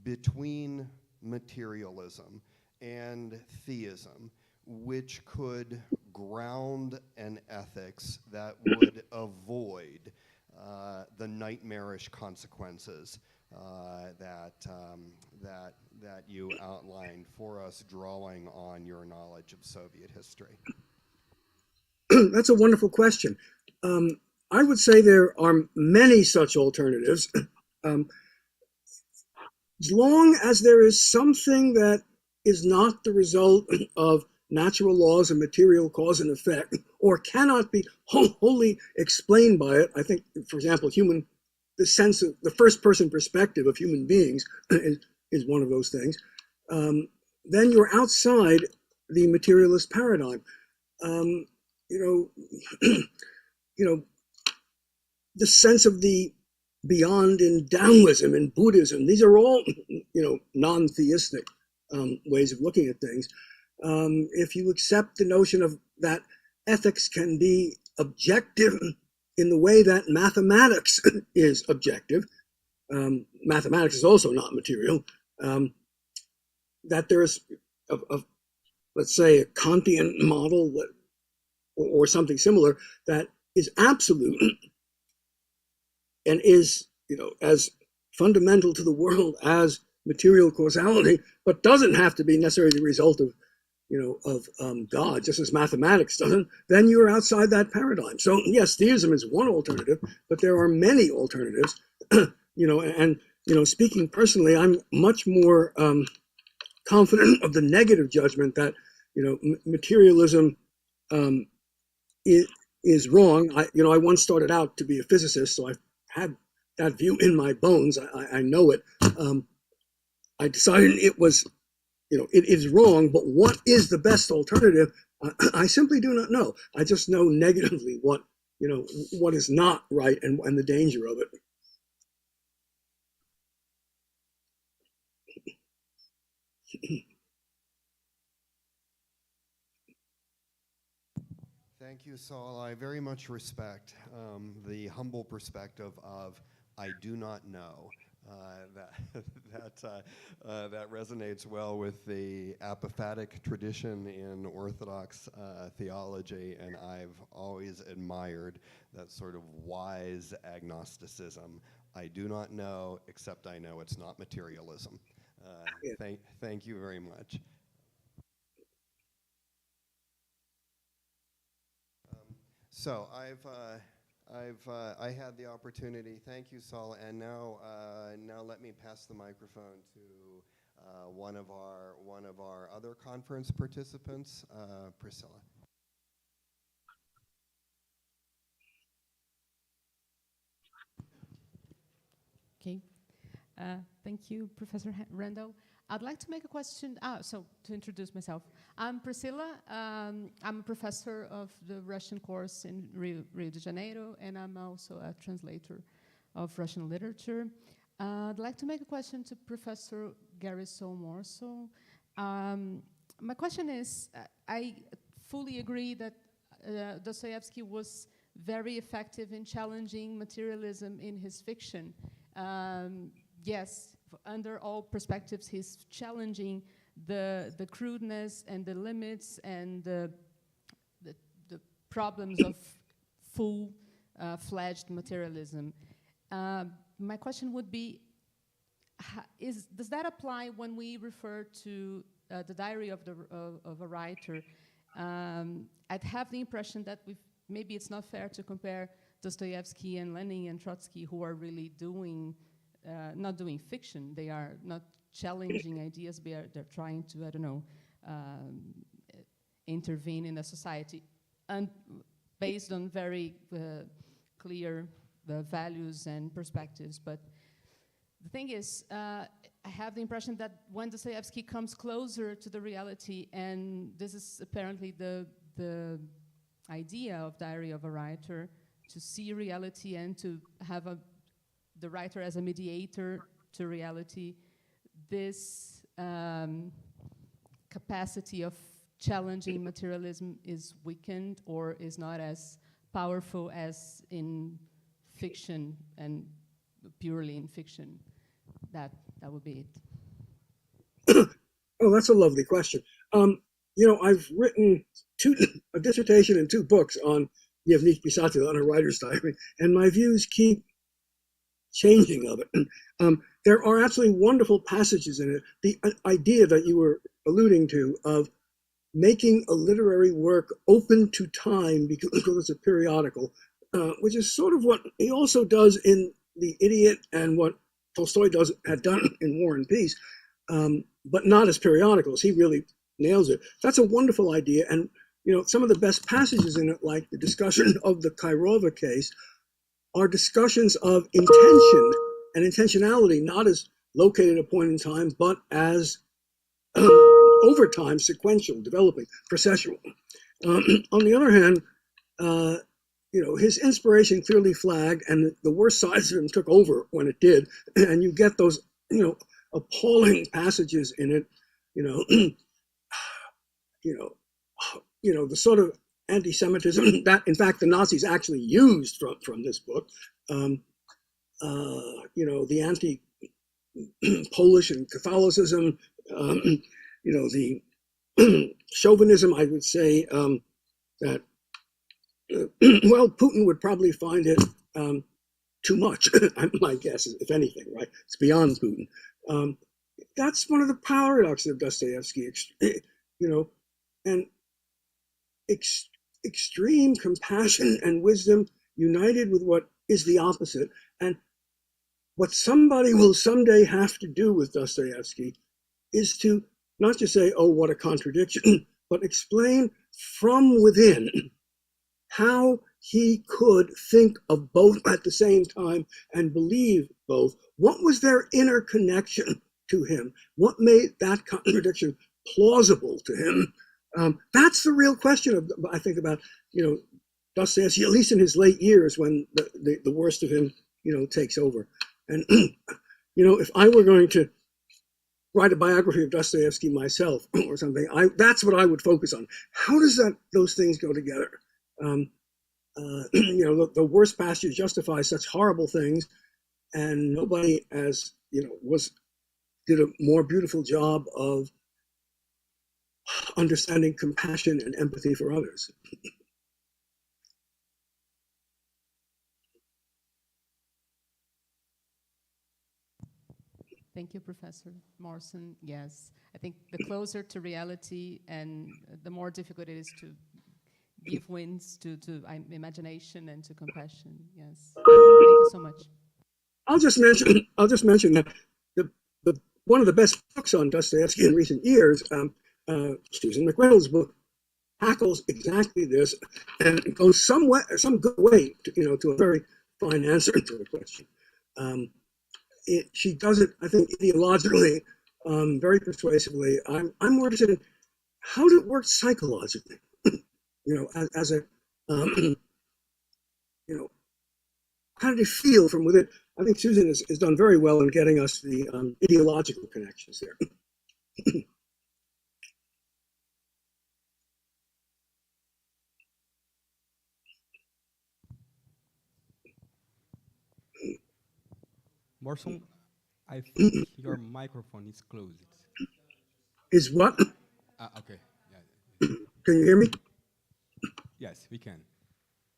between materialism and theism which could ground an ethics that would avoid the nightmarish consequences that you outlined for us, drawing on your knowledge of Soviet history? That's a wonderful question. I would say there are many such alternatives. As long as there is something that is not the result of natural laws of material cause and effect, or cannot be wholly explained by it. I think, for example, the sense of the first person perspective of human beings is one of those things. Then you're outside the materialist paradigm. The sense of the beyond in Taoism and Buddhism, these are all, non-theistic ways of looking at things. If you accept the notion of that ethics can be objective in the way that mathematics is objective, mathematics is also not material, that there's, let's say, a Kantian model or something similar that is absolute and is, as fundamental to the world as material causality, but doesn't have to be necessarily the result of God, just as mathematics doesn't, then you're outside that paradigm. So yes, theism is one alternative, but there are many alternatives. Speaking personally, I'm much more confident of the negative judgment that materialism is wrong. I once started out to be a physicist, so I've had that view in my bones. I know it. I decided it was, it is wrong, but what is the best alternative? I simply do not know. I just know negatively what is not right and the danger of it. Thank you, Saul. I very much respect the humble perspective of I do not know. That resonates well with the apophatic tradition in Orthodox theology, and I've always admired that sort of wise agnosticism. I do not know, except I know it's not materialism. Thank you very much. So I had the opportunity. Thank you, Saul. And now let me pass the microphone to one of our other conference participants, Priscilla. Okay. Thank you, Professor Randall. I'd like to make a question. So to introduce myself, I'm Priscilla. I'm a professor of the Russian course in Rio de Janeiro, and I'm also a translator of Russian literature. I'd like to make a question to Professor Gary Solmorso. My question is, I fully agree that Dostoevsky was very effective in challenging materialism in his fiction. Yes, under all perspectives, he's challenging the crudeness and the limits and the problems of full-fledged materialism. My question would be, does that apply when we refer to the diary of a writer I'd have the impression that maybe it's not fair to compare Dostoevsky and Lenin and Trotsky, who are really not doing fiction. They are not challenging ideas, but they're trying to, I don't know, intervene in a society, and based on very clear values and perspectives. But the thing is, I have the impression that when Dostoevsky comes closer to the reality, and this is apparently the idea of Diary of a Writer, to see reality and to have the writer as a mediator to reality, this capacity of challenging materialism is weakened or is not as powerful as in fiction, and purely in fiction. That would be it. Oh, that's a lovely question. I've written a dissertation and 2 books on Dnevnik Pisatela, on a writer's diary, and my views keep changing of it. There are absolutely wonderful passages in it. The idea that you were alluding to of making a literary work open to time because it's a periodical, which is sort of what he also does in The Idiot and what Tolstoy had done in War and Peace, but not as periodicals. He really nails it. That's a wonderful idea. And some of the best passages in it, like the discussion of the Kairova case, are discussions of intention and intentionality, not as located at a point in time, but as over time, sequential, developing, processual. On the other hand, his inspiration clearly flagged, and the worst sides of him took over when it did, and you get those, appalling passages in it, the sort of anti-Semitism that, in fact, the Nazis actually used from this book, the anti-Polish and Catholicism, the chauvinism, I would say, that, Putin would probably find it too much, my guess, if anything, right? It's beyond Putin. That's one of the paradoxes of Dostoevsky, and extreme compassion and wisdom united with what is the opposite. And what somebody will someday have to do with Dostoevsky is to not just say, oh, what a contradiction, but explain from within how he could think of both at the same time and believe both. What was their inner connection to him? What made that contradiction plausible to him? That's the real question, I think, about, Dostoevsky, at least in his late years when the worst of him, takes over. And, if I were going to write a biography of Dostoevsky myself or something, that's what I would focus on. How does those things go together? The worst passages justify such horrible things, and nobody, did a more beautiful job of understanding compassion and empathy for others. Thank you, Professor Morrison. Yes, I think the closer to reality and the more difficult it is to give wings to imagination and to compassion. Yes, thank you so much. I'll just mention that the one of the best books on Dostoevsky in recent years, Susan McReynolds' book, tackles exactly this and goes some good way to a very fine answer to the question. She does it, I think, ideologically, very persuasively. I'm more interested in how does it work psychologically, as a, how did it feel from within? I think Susan has done very well in getting us the ideological connections there. Morrison, I think your microphone is closed. Is what? Okay. Yeah. Can you hear me? Yes, we can.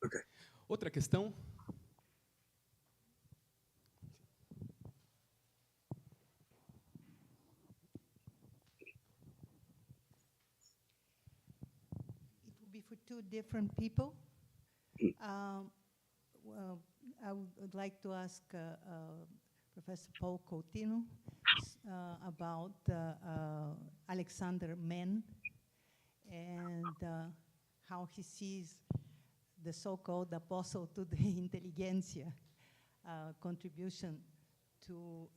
Okay. Outra questão? It would be for two different people. Well, I would like to ask Professor Paul Coutinho about Alexander Mann and how he sees the so-called apostle to the intelligentsia contribution to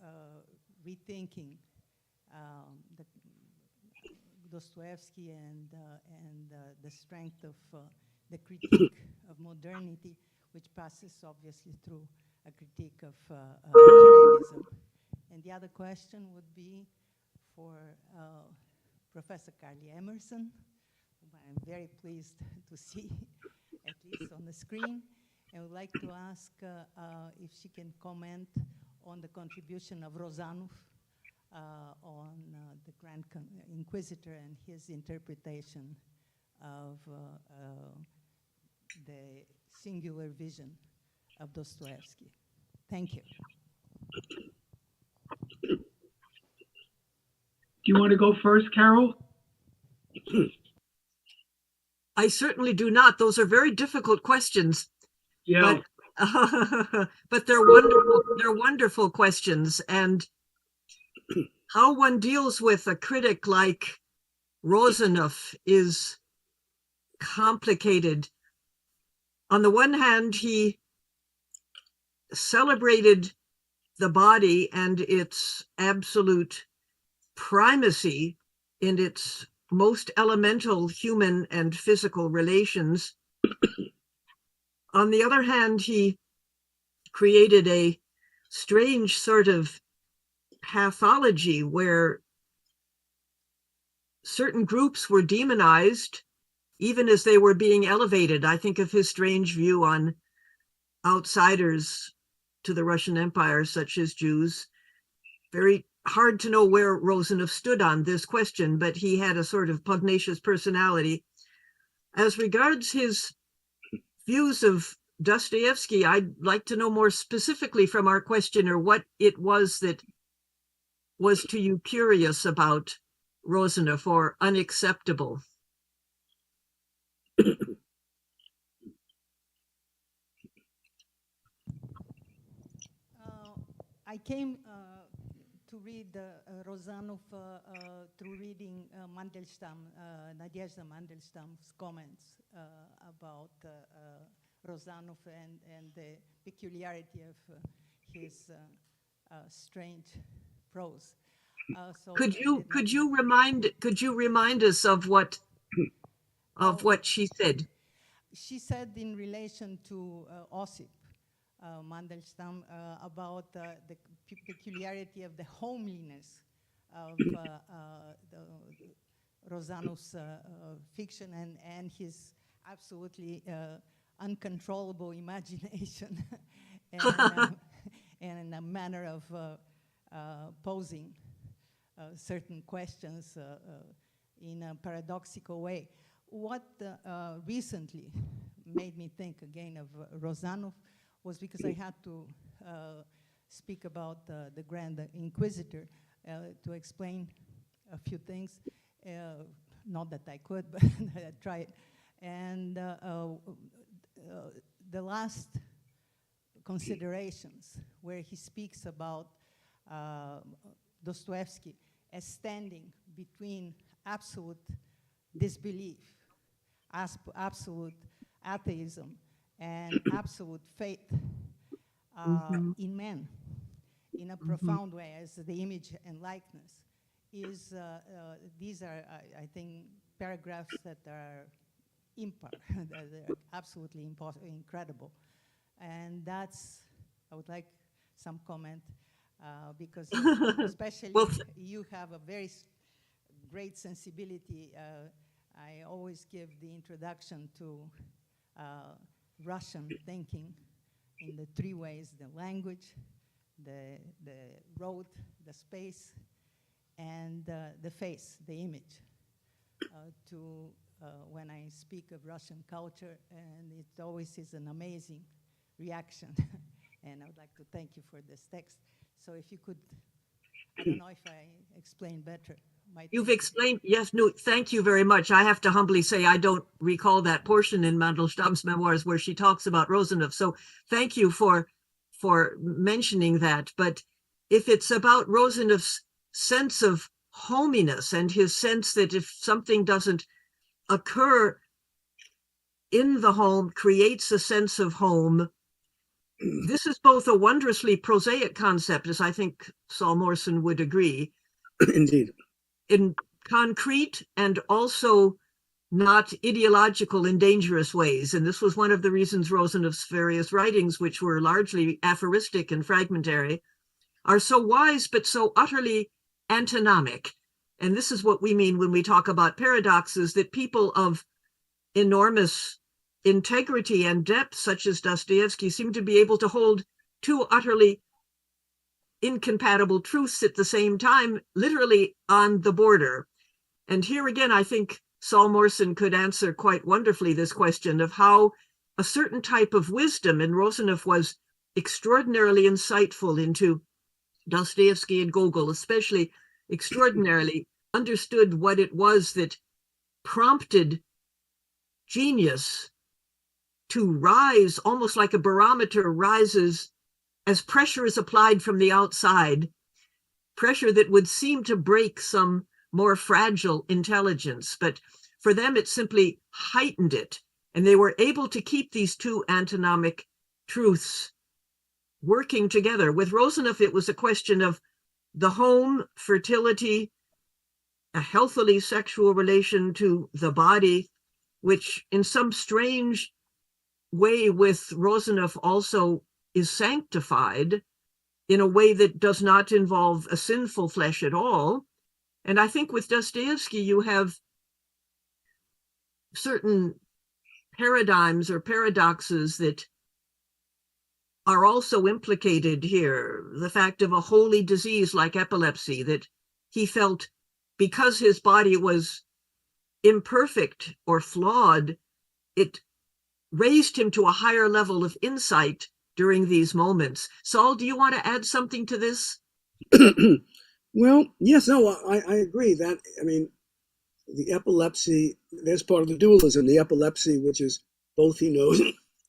rethinking the Dostoevsky and the strength of the critique of modernity, which passes obviously through a critique of materialism. And the other question would be for Professor Carly Emerson, whom I'm very pleased to see, at least on the screen. And would like to ask if she can comment on the contribution of Rozanov on the Grand Inquisitor and his interpretation of the singular vision of Dostoevsky. Thank you. Do you want to go first, Carol? I certainly do not. Those are very difficult questions. Yeah. But they're wonderful. They're wonderful questions. And how one deals with a critic like Rozanov is complicated. On the one hand, he celebrated the body and its absolute primacy in its most elemental human and physical relations. On the other hand, he created a strange sort of pathology where certain groups were demonized even as they were being elevated. I think of his strange view on outsiders to the Russian Empire, such as Jews. Very hard to know where Rozanov stood on this question, but he had a sort of pugnacious personality. As regards his views of Dostoevsky, I'd like to know more specifically from our questioner what it was that was to you curious about Rozanov or unacceptable. I came to read Rozanov through reading Mandelstam, Nadezhda Mandelstam's comments about Rozanov and the peculiarity of his strange prose. So could you remind us of what she said? She said in relation to Osip Mandelstam about the peculiarity of the homeliness of Rozanov's fiction and his absolutely uncontrollable imagination and a manner of posing certain questions in a paradoxical way. What recently made me think again of Rozanov was because I had to speak about the Grand Inquisitor to explain a few things. Not that I could, but I tried. And the last considerations where he speaks about Dostoevsky as standing between absolute disbelief, absolute atheism, and absolute faith in man in a profound way as the image and likeness is, these are, I think, paragraphs that are impar, that are absolutely incredible. And that's, I would like some comment because especially you have a very great sensibility. I always give the introduction to Russian thinking in the three ways: the language, the road, the space, and the face, the image. When I speak of Russian culture, and it always is an amazing reaction. And I would like to thank you for this text. So if you could, I don't know if I explained better You've explained, yes, no, thank you very much. I have to humbly say I don't recall that portion in Mandelstam's memoirs where she talks about Rosanov. So thank you for mentioning that. But if it's about Rosanov's sense of hominess and his sense that if something doesn't occur in the home, creates a sense of home, this is both a wondrously prosaic concept, as I think Saul Morson would agree. Indeed. In concrete and also not ideological in dangerous ways. And this was one of the reasons Rosanov's various writings, which were largely aphoristic and fragmentary, are so wise but so utterly antinomic. And this is what we mean when we talk about paradoxes, that people of enormous integrity and depth, such as Dostoevsky, seem to be able to hold two utterly incompatible truths at the same time, literally on the border. And here again, I think Saul Morson could answer quite wonderfully this question of how a certain type of wisdom, and Rosanov was extraordinarily insightful into Dostoevsky and Gogol, especially extraordinarily understood what it was that prompted genius to rise, almost like a barometer rises as pressure is applied from the outside, pressure that would seem to break some more fragile intelligence. But for them, it simply heightened it. And they were able to keep these two antinomic truths working together. With Rosanov, it was a question of the home, fertility, a healthily sexual relation to the body, which in some strange way with Rosanov also is sanctified in a way that does not involve a sinful flesh at all. And I think with Dostoevsky, you have certain paradigms or paradoxes that are also implicated here. The fact of a holy disease like epilepsy, that he felt because his body was imperfect or flawed, it raised him to a higher level of insight during these moments. Saul, do you want to add something to this? Well, yes, no, I agree that, I mean, the epilepsy, there's part of the dualism, the epilepsy, which is both, he knows,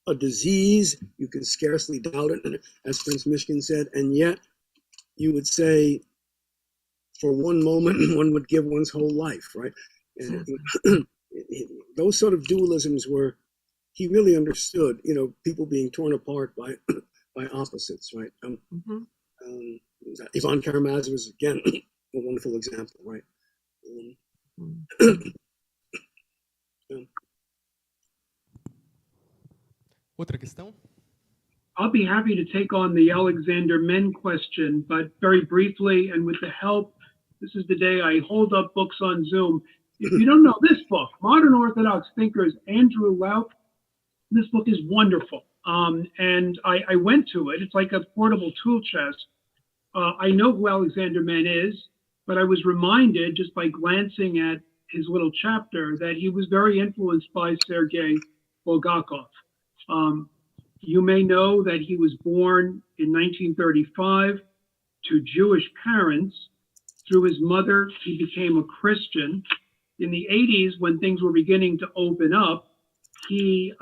a disease, you can scarcely doubt it, as Prince Mishkin said, and yet you would say, for one moment, one would give one's whole life, right? And those sort of dualisms were, he really understood, you know, people being torn apart by opposites, right? Ivan Karamazov was, again, a wonderful example, right? Outra questão? I'll be happy to take on the Alexander Men question, but very briefly and with the help, this is the day I hold up books on Zoom. If you don't know this book, Modern Orthodox Thinkers, Andrew Lauk, this book is wonderful. And I went to it. It's like a portable tool chest. I know who Alexander Men is, but I was reminded just by glancing at his little chapter that he was very influenced by Sergei Bulgakov. You may know that he was born in 1935 to Jewish parents. Through his mother, he became a Christian. In the 80s, when things were beginning to open up, he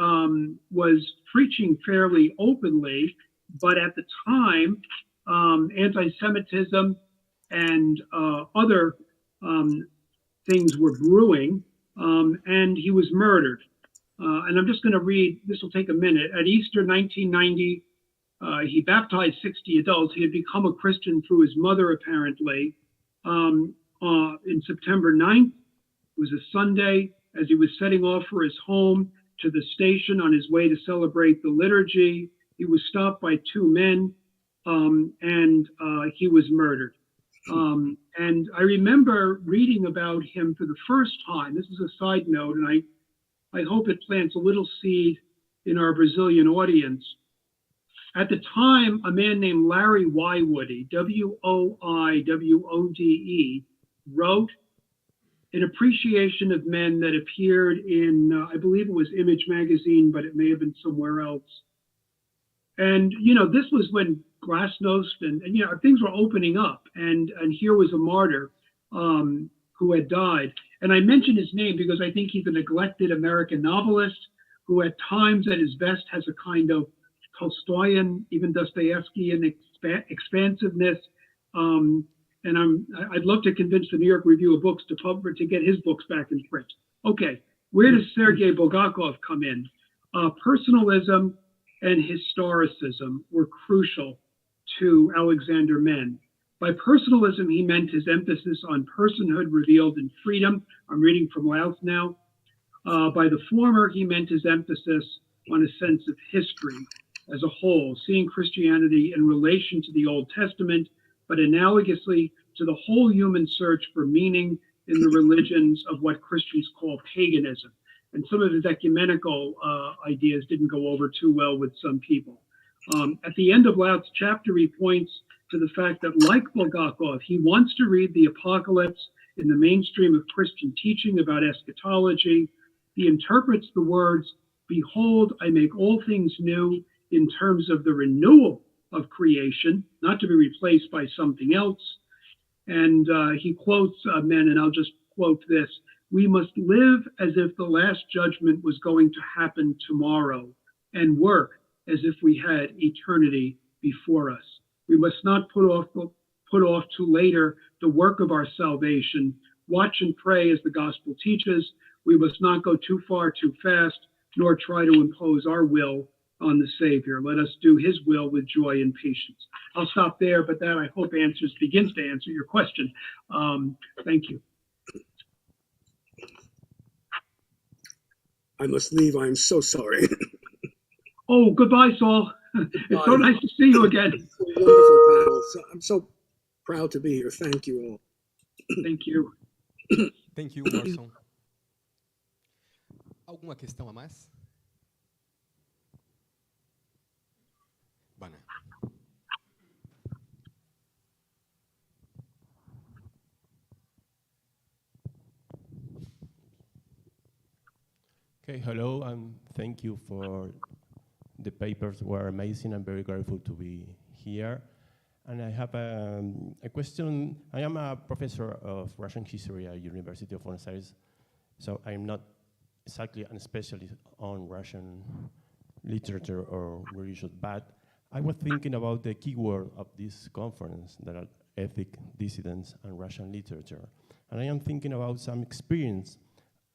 was preaching fairly openly, but at the time, anti-Semitism and other things were brewing, and he was murdered. And I'm just going to read, this will take a minute. At Easter 1990, he baptized 60 adults. He had become a Christian through his mother, apparently. In September 9th, it was a Sunday, as he was setting off for his home to the station on his way to celebrate the liturgy, he was stopped by two men, and he was murdered. And I remember reading about him for the first time. This is a side note, and I hope it plants a little seed in our Brazilian audience. At the time, a man named Larry Wywoody, W-O-I-W-O-D-E, wrote an appreciation of men that appeared in, I believe it was Image magazine, but it may have been somewhere else. And, you know, this was when Glasnost and you know, things were opening up. And here was a martyr who who had died. And I mention his name because I think he's a neglected American novelist who at times at his best has a kind of Tolstoyan, even Dostoevskian expansiveness. And I'd love to convince the New York Review of Books to get his books back in print. Okay, where does Sergei Bulgakov come in? Personalism and historicism were crucial to Alexander Men. By personalism, he meant his emphasis on personhood revealed in freedom. I'm reading from Laos now. By the former, he meant his emphasis on a sense of history as a whole, seeing Christianity in relation to the Old Testament, but analogously to the whole human search for meaning in the religions of what Christians call paganism. And some of his ecumenical ideas didn't go over too well with some people. At the end of Lao's chapter, he points to the fact that, like Bulgakov, he wants to read the apocalypse in the mainstream of Christian teaching about eschatology. He interprets the words, "Behold, I make all things new," in terms of the renewal of creation, not to be replaced by something else. And he quotes Men, and I'll just quote this: "We must live as if the last judgment was going to happen tomorrow, and work as if we had eternity before us. We must not put off to later the work of our salvation. Watch and pray as the gospel teaches. We must not go too far too fast, nor try to impose our will on the Savior. Let us do his will with joy and patience." I'll stop there, but that I hope begins to answer your question. Thank you. I must leave. I'm so sorry. Oh, goodbye, Saul. It's so nice to see you again. Wonderful panel. I'm so proud to be here. Thank you all. Thank you. Thank you, Morrison. Alguma questão a mais? Bana. Okay, hello, and thank you for the papers were amazing. I'm very grateful to be here. And I have a question. I am a professor of Russian history at University of Buenos Aires, so I'm not exactly a specialist on Russian literature or religion, but I was thinking about the keyword of this conference, that are ethic, dissidence, and Russian literature. And I am thinking about some experience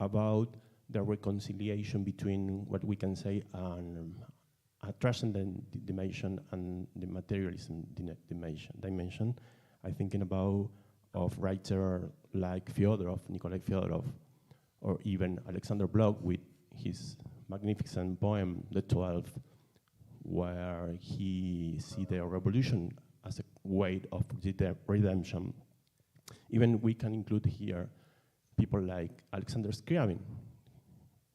about the reconciliation between what we can say a transcendent dimension and the materialism dimension. I'm thinking about writer like Fyodorov, Nikolai Fyodorov, or even Alexander Blok with his magnificent poem, The 12, where he sees the revolution as a way of redemption. Even we can include here people like Alexander Scriabin,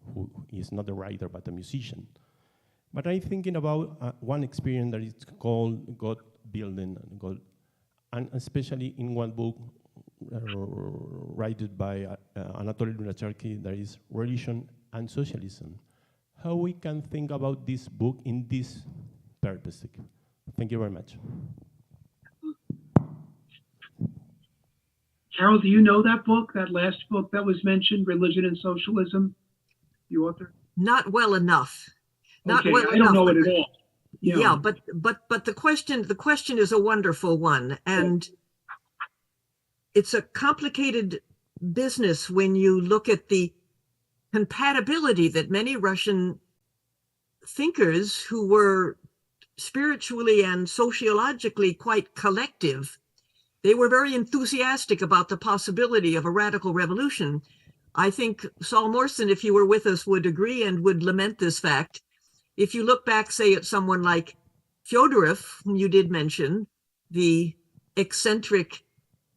who is not a writer but a musician. But I'm thinking about one experience that is called God building, and especially in one book written by Anatoly Lunacharsky, that is Religion and Socialism. How we can think about this book in this perspective. Thank you very much. Carol, do you know that book, that last book that was mentioned, Religion and Socialism, the author? Not well enough. Not okay, well I enough, don't know it at all. Yeah, but the question is a wonderful one, and it's a complicated business when you look at the compatibility that many Russian thinkers who were spiritually and sociologically quite collective, they were very enthusiastic about the possibility of a radical revolution. I think Saul Morson, if he were with us, would agree and would lament this fact. If you look back, say, at someone like Fyodorov, whom you did mention, the eccentric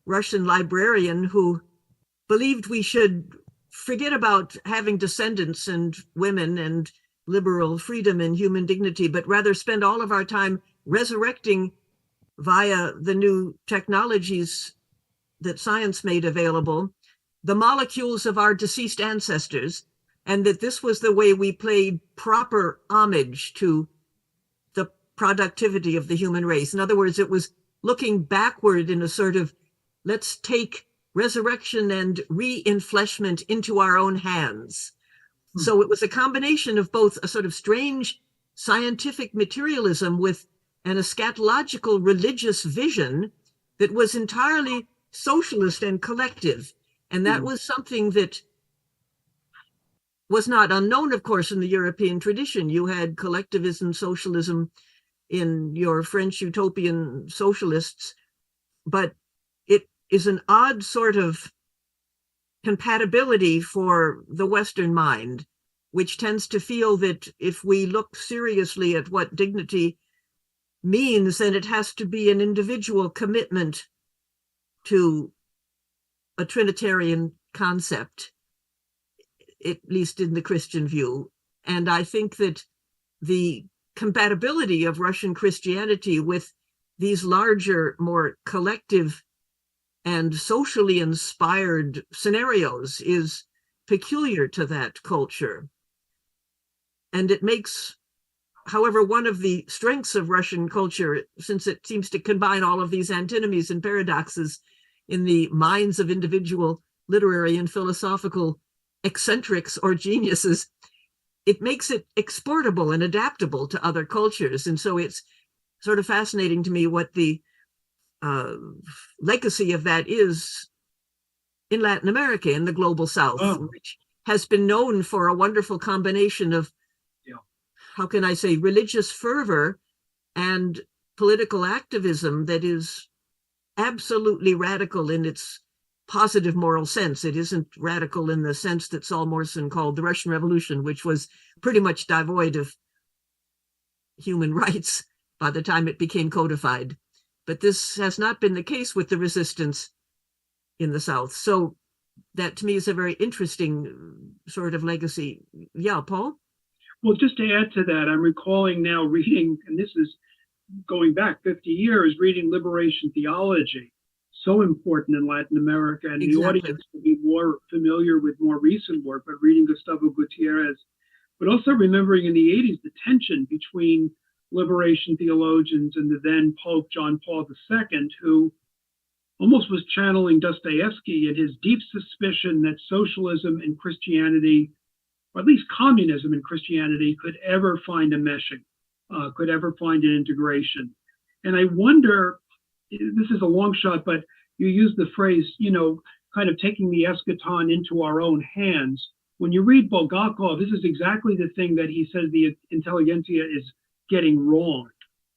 Russian librarian who believed we should forget about having descendants and women and liberal freedom and human dignity, but rather spend all of our time resurrecting via the new technologies that science made available, the molecules of our deceased ancestors, and that this was the way we paid proper homage to the productivity of the human race. In other words, it was looking backward in a sort of, let's take resurrection and re-enfleshment into our own hands. So it was a combination of both a sort of strange scientific materialism with an eschatological religious vision that was entirely socialist and collective. And that was something that was not unknown, of course, in the European tradition. You had collectivism, socialism in your French utopian socialists, but it is an odd sort of compatibility for the Western mind, which tends to feel that if we look seriously at what dignity means, then it has to be an individual commitment to a Trinitarian concept, at least in the Christian view. And I think that the compatibility of Russian Christianity with these larger, more collective and socially inspired scenarios is peculiar to that culture. And it makes, however, one of the strengths of Russian culture, since it seems to combine all of these antinomies and paradoxes in the minds of individual literary and philosophical eccentrics or geniuses, it makes it exportable and adaptable to other cultures. And so it's sort of fascinating to me what the legacy of that is in Latin America, in the global South, which has been known for a wonderful combination of, how can I say, religious fervor and political activism that is absolutely radical in its positive moral sense. It isn't radical in the sense that Saul Morson called the Russian Revolution, which was pretty much devoid of human rights by the time it became codified. But this has not been the case with the resistance in the South. So that to me is a very interesting sort of legacy. Yeah, Paul? Well, just to add to that, I'm recalling now reading, and this is going back 50 years, reading liberation theology, so important in Latin America, and the audience will be more familiar with more recent work, but reading Gustavo Gutierrez, but also remembering in the 80s the tension between liberation theologians and the then Pope John Paul II, who almost was channeling Dostoevsky in his deep suspicion that socialism and Christianity, or at least communism and Christianity, could ever find a meshing, could ever find an integration. And I wonder, this is a long shot, but you use the phrase, kind of taking the eschaton into our own hands. When you read Bulgakov, this is exactly the thing that he says the intelligentsia is getting wrong.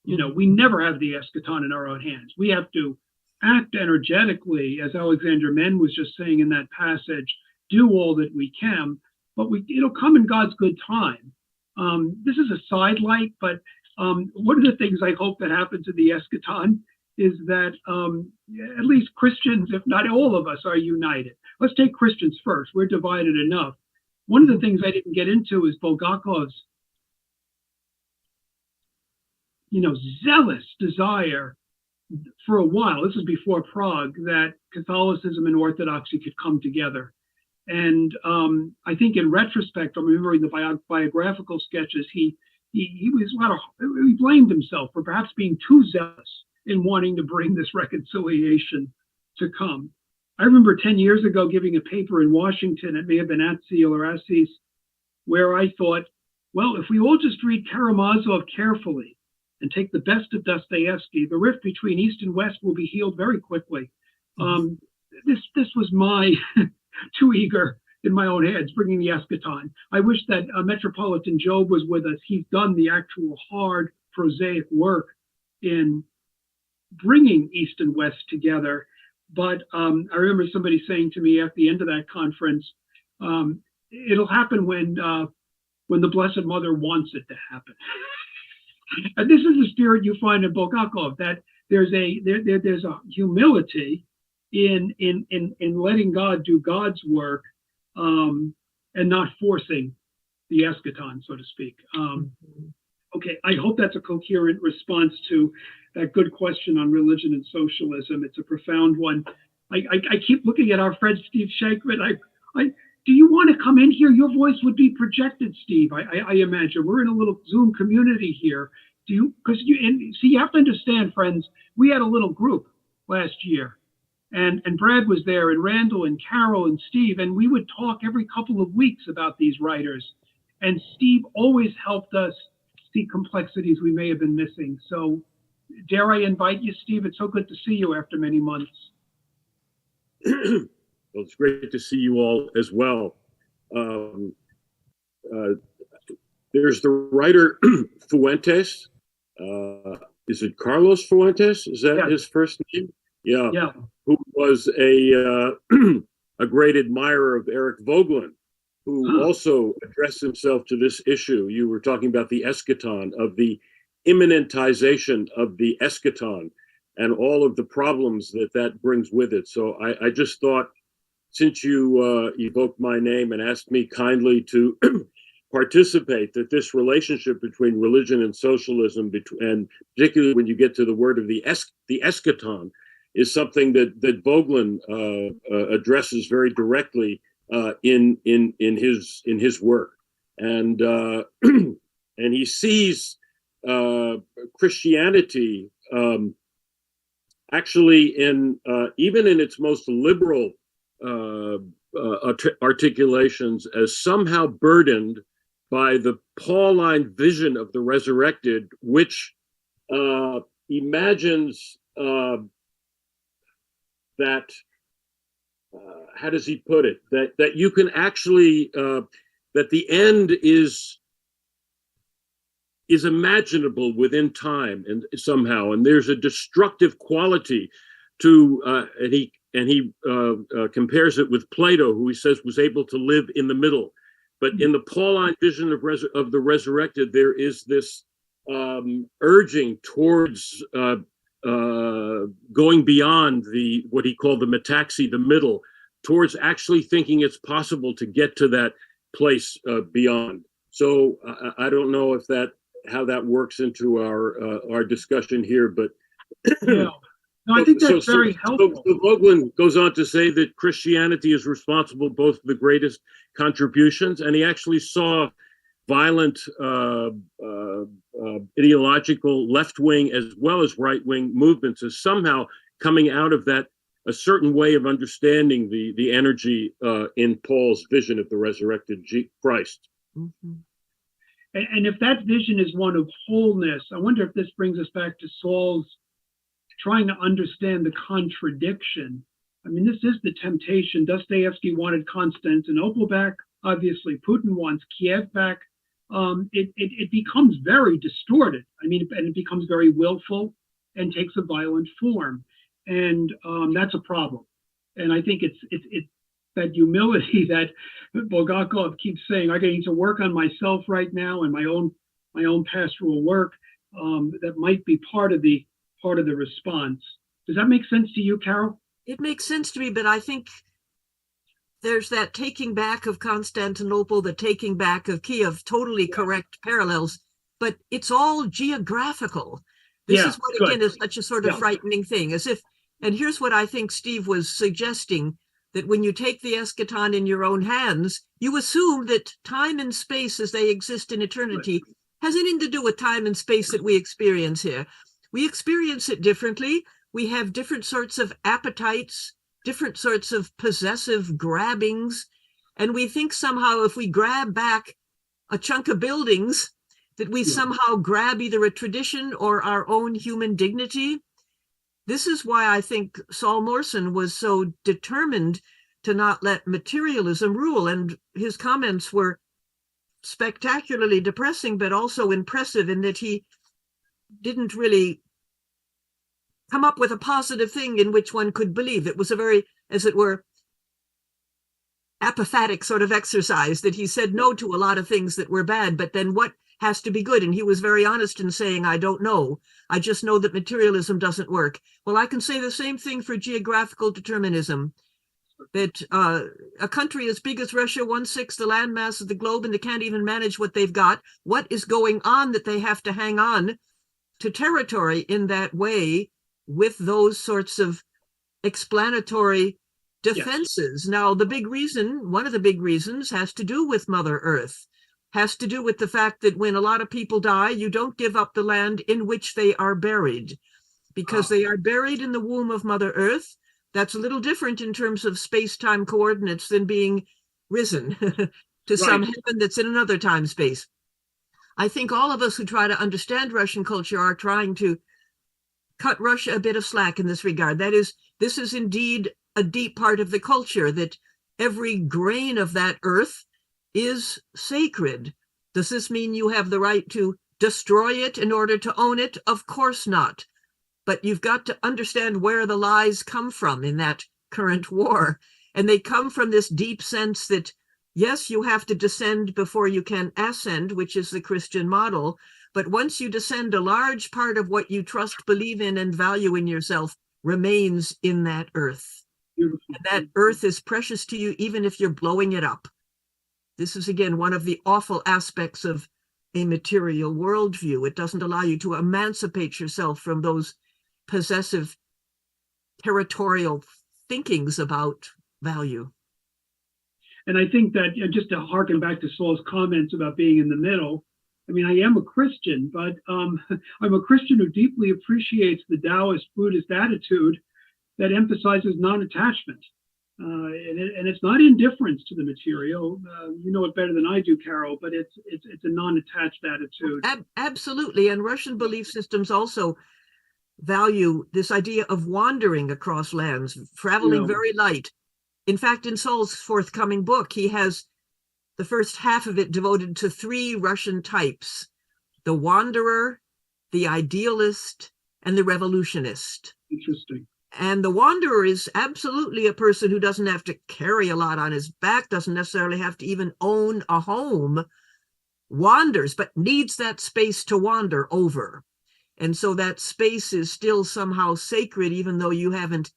We never have the eschaton in our own hands. We have to act energetically, as Alexander Men was just saying in that passage, do all that we can, but it'll come in God's good time. This is a sidelight, but one of the things I hope that happens to the eschaton is that at least Christians, if not all of us, are united. Let's take Christians first. We're divided enough. One of the things I didn't get into is Bulgakov's, zealous desire for a while, this is before Prague, that Catholicism and Orthodoxy could come together. And I think in retrospect, I'm remembering the biographical sketches, he blamed himself for perhaps being too zealous in wanting to bring this reconciliation to come. I remember 10 years ago giving a paper in Washington, it may have been at Seal or Assis, where I thought, well, if we all just read Karamazov carefully and take the best of Dostoevsky, the rift between East and West will be healed very quickly. This was my too eager in my own heads, bringing the eschaton. I wish that Metropolitan Job was with us. He's done the actual hard, prosaic work in bringing East and West together. But I remember somebody saying to me at the end of that conference, it'll happen when the Blessed Mother wants it to happen. And this is the spirit you find in Bulgakov, that there's a humility in letting God do God's work and not forcing the eschaton, so to speak. Okay, I hope that's a coherent response to that good question on religion and socialism. It's a profound one. I keep looking at our friend Steve Shankman. Do you want to come in here? Your voice would be projected, Steve. I imagine we're in a little Zoom community here. You have to understand, friends. We had a little group last year, And Brad was there, and Randall and Carol and Steve, and we would talk every couple of weeks about these writers. And Steve always helped us see complexities we may have been missing. So dare I invite you, Steve? It's so good to see you after many months. Well, it's great to see you all as well. There's the writer Fuentes. Is it Carlos Fuentes? Is that his first name? Yeah. Who was a great admirer of Eric Voegelin, who also addressed himself to this issue. You were talking about the eschaton, of the immanentization of the eschaton, and all of the problems that that brings with it. So I just thought, since you evoked my name and asked me kindly to participate, that this relationship between religion and socialism, and particularly when you get to the word of the eschaton, is something that Voegelin addresses very directly in his work, and and he sees Christianity actually in even in its most liberal articulations as somehow burdened by the Pauline vision of the resurrected, which imagines that, how does he put it? That you can actually, that the end is imaginable within time and somehow, and there's a destructive quality to, and he compares it with Plato, who he says was able to live in the middle. But in the Pauline vision of the resurrected, there is this urging towards going beyond what he called the metaxy, the middle, towards actually thinking it's possible to get to that place beyond. So I don't know if how that works into our discussion here, but no, I think that's very helpful. So Voegelin goes on to say that Christianity is responsible both for the greatest contributions, and he actually saw violent ideological left-wing as well as right-wing movements as somehow coming out of that, a certain way of understanding the energy in Paul's vision of the resurrected Christ. Mm-hmm. And if that vision is one of wholeness, I wonder if this brings us back to Saul's trying to understand the contradiction. I mean, this is the temptation. Dostoevsky wanted Constantinople back. Obviously, Putin wants Kiev back. It becomes very distorted. I mean, and it becomes very willful and takes a violent form. And that's a problem. And I think it's that humility that Bulgakov keeps saying, I need to work on myself right now and my own pastoral work. That might be part of the response. Does that make sense to you, Carol? It makes sense to me, but I think there's that taking back of Constantinople, the taking back of Kiev, totally correct parallels, but it's all geographical. This is what, again, is such a sort of frightening thing, as if, and here's what I think Steve was suggesting, that when you take the eschaton in your own hands, you assume that time and space as they exist in eternity has anything to do with time and space that we experience here. We experience it differently. We have different sorts of appetites, different sorts of possessive grabbings, and we think somehow if we grab back a chunk of buildings, that we somehow grab either a tradition or our own human dignity. This is why I think Saul Morson was so determined to not let materialism rule, and his comments were spectacularly depressing, but also impressive in that he didn't really come up with a positive thing in which one could believe. It was a very, as it were, apophatic sort of exercise, that he said no to a lot of things that were bad, but then what has to be good? And he was very honest in saying, I don't know. I just know that materialism doesn't work. Well, I can say the same thing for geographical determinism, that a country as big as Russia, 1/6 the landmass of the globe, and they can't even manage what they've got. What is going on that they have to hang on to territory in that way with those sorts of explanatory defenses? Now, the big reason, one of the big reasons, has to do with Mother Earth, has to do with the fact that when a lot of people die, you don't give up the land in which they are buried, because they are buried in the womb of Mother Earth. That's a little different in terms of space-time coordinates than being risen to some heaven that's in another time space. I think all of us who try to understand Russian culture are trying to cut Russia a bit of slack in this regard. That is, this is indeed a deep part of the culture, that every grain of that earth is sacred. Does this mean you have the right to destroy it in order to own it? Of course not. But you've got to understand where the lies come from in that current war. And they come from this deep sense that, yes, you have to descend before you can ascend, which is the Christian model. But once you descend, a large part of what you trust, believe in, and value in yourself remains in that earth. And that earth is precious to you, even if you're blowing it up. This is, again, one of the awful aspects of a material worldview. It doesn't allow you to emancipate yourself from those possessive territorial thinkings about value. And I think that, just to harken back to Saul's comments about being in the middle, I mean, I am a Christian, but I'm a Christian who deeply appreciates the Taoist Buddhist attitude that emphasizes non-attachment. And it's not indifference to the material. You know it better than I do, Carol, but it's a non-attached attitude. Absolutely. And Russian belief systems also value this idea of wandering across lands, traveling very light. In fact, in Saul's forthcoming book, he has the first half of it devoted to 3 Russian types: the wanderer, the idealist, and the revolutionist. Interesting. And the wanderer is absolutely a person who doesn't have to carry a lot on his back, doesn't necessarily have to even own a home, wanders, but needs that space to wander over. And so that space is still somehow sacred, even though you haven't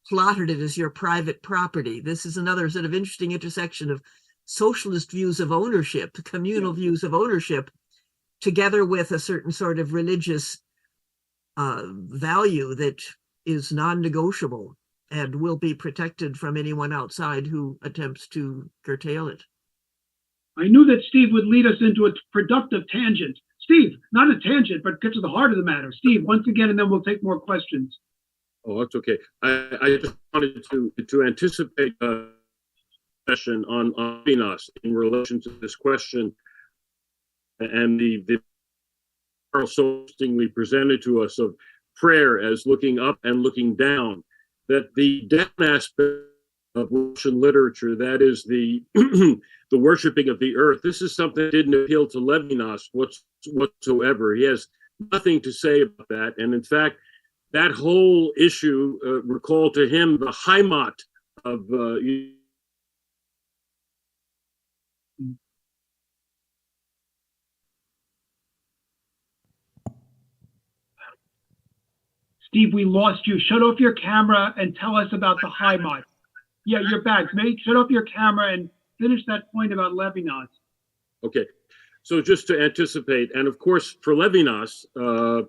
plotted it as your private property. This is another sort of interesting intersection of socialist views of ownership, communal views of ownership, together with a certain sort of religious value that is non-negotiable and will be protected from anyone outside who attempts to curtail it. I knew that Steve would lead us into a productive tangent. Steve, not a tangent, but get to the heart of the matter. Steve, once again, and then we'll take more questions. Oh, that's okay. I just wanted to anticipate a session on Venus in relation to this question, and the so interestingly presented to us of prayer as looking up and looking down. That the down aspect of Russian literature, that is the the worshiping of the earth, this is something that didn't appeal to Levinas whatsoever. He has nothing to say about that, and in fact, that whole issue recalled to him the Heimat of Steve, we lost you. Shut off your camera and tell us about the Heimat. Yeah, you're back. Shut off your camera and finish that point about Levinas. Okay, so just to anticipate, and of course for Levinas, the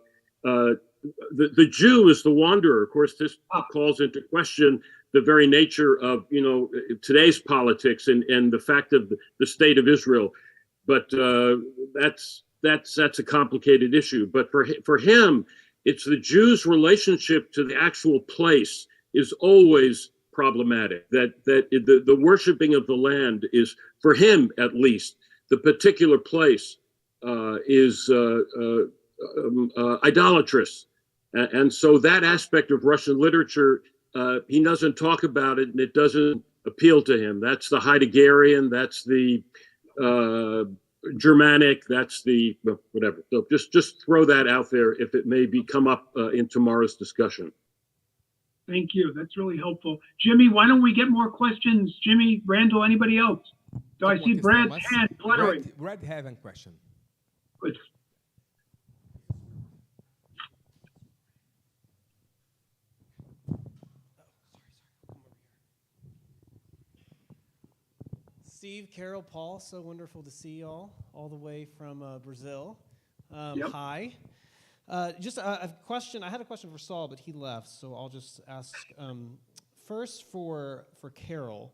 Jew is the wanderer. Of course, this calls into question the very nature of today's politics and the fact of the state of Israel. But that's a complicated issue. But for him, it's the Jew's relationship to the actual place is always problematic. That the worshiping of the land is, for him at least, the particular place is idolatrous. And so that aspect of Russian literature, he doesn't talk about it, and it doesn't appeal to him. That's the Heideggerian, that's the Germanic, that's the whatever. So just throw that out there if it may come up in tomorrow's discussion. Thank you. That's really helpful. Jimmy, why don't we get more questions? Jimmy, Randall, anybody else? Do I see Brad's hand fluttering? Brad have a question. Good. Steve, Carol, Paul, so wonderful to see you all the way from Brazil. Hi. Just a question. I had a question for Saul, but he left, so I'll just ask first for Carol.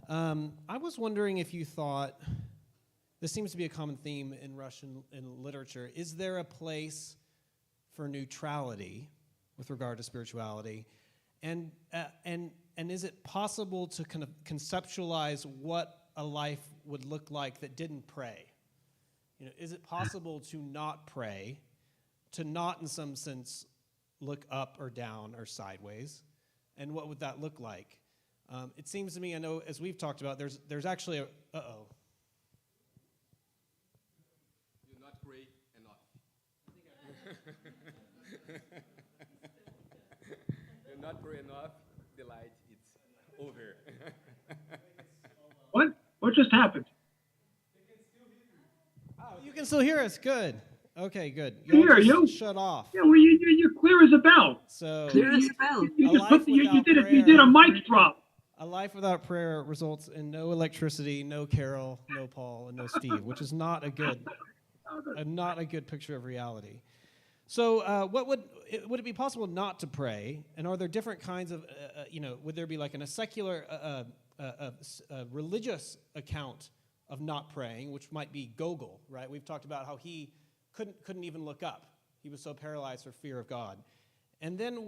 I was wondering if you thought, this seems to be a common theme in Russian literature, is there a place for neutrality with regard to spirituality? And is it possible to kind of conceptualize what a life would look like that didn't pray? You know, is it possible to not pray, to not in some sense look up or down or sideways? And what would that look like? It seems to me, I know as we've talked about, there's actually a, uh-oh. You not pray enough. You not pray enough, the light, it's over. What just happened? Oh, you can still hear us. Good. Okay, good. Hear just you. Shut off. Yeah, well, you're clear as a bell. So Clear as a bell. You did a mic drop. a life without prayer results in no electricity, no Carol, no Paul, and no Steve, which is not a good picture of reality. So, would it be possible not to pray? And are there different kinds of, would there be like a secular, religious account of not praying, which might be Gogol, right? We've talked about how he couldn't even look up. He was so paralyzed for fear of God. And then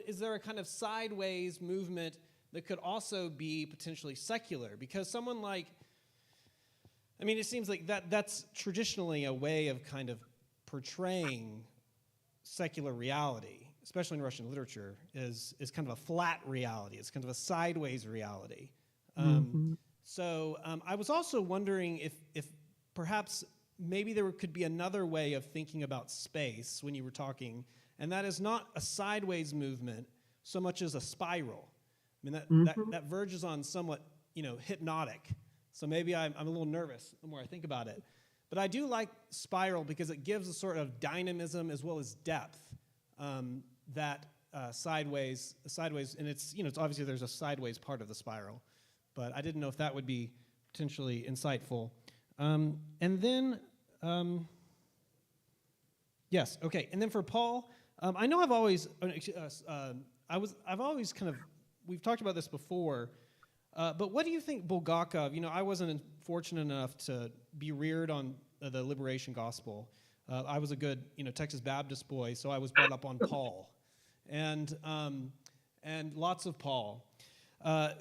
is there a kind of sideways movement that could also be potentially secular? Because someone like, it seems like that's traditionally a way of kind of portraying secular reality, especially in Russian literature, is kind of a flat reality. It's kind of a sideways reality. So I was also wondering if perhaps maybe there could be another way of thinking about space when you were talking, and that is not a sideways movement so much as a spiral. That verges on somewhat, hypnotic. So maybe I'm a little nervous the more I think about it. But I do like spiral because it gives a sort of dynamism as well as depth that sideways, and it's obviously there's a sideways part of the spiral, but I didn't know if that would be potentially insightful. And then, yes, okay. And then for Paul, I know I've always kind of, we've talked about this before, but what do you think Bulgakov, I wasn't fortunate enough to be reared on the liberation gospel. I was a good, Texas Baptist boy, so I was brought up on Paul, and lots of Paul,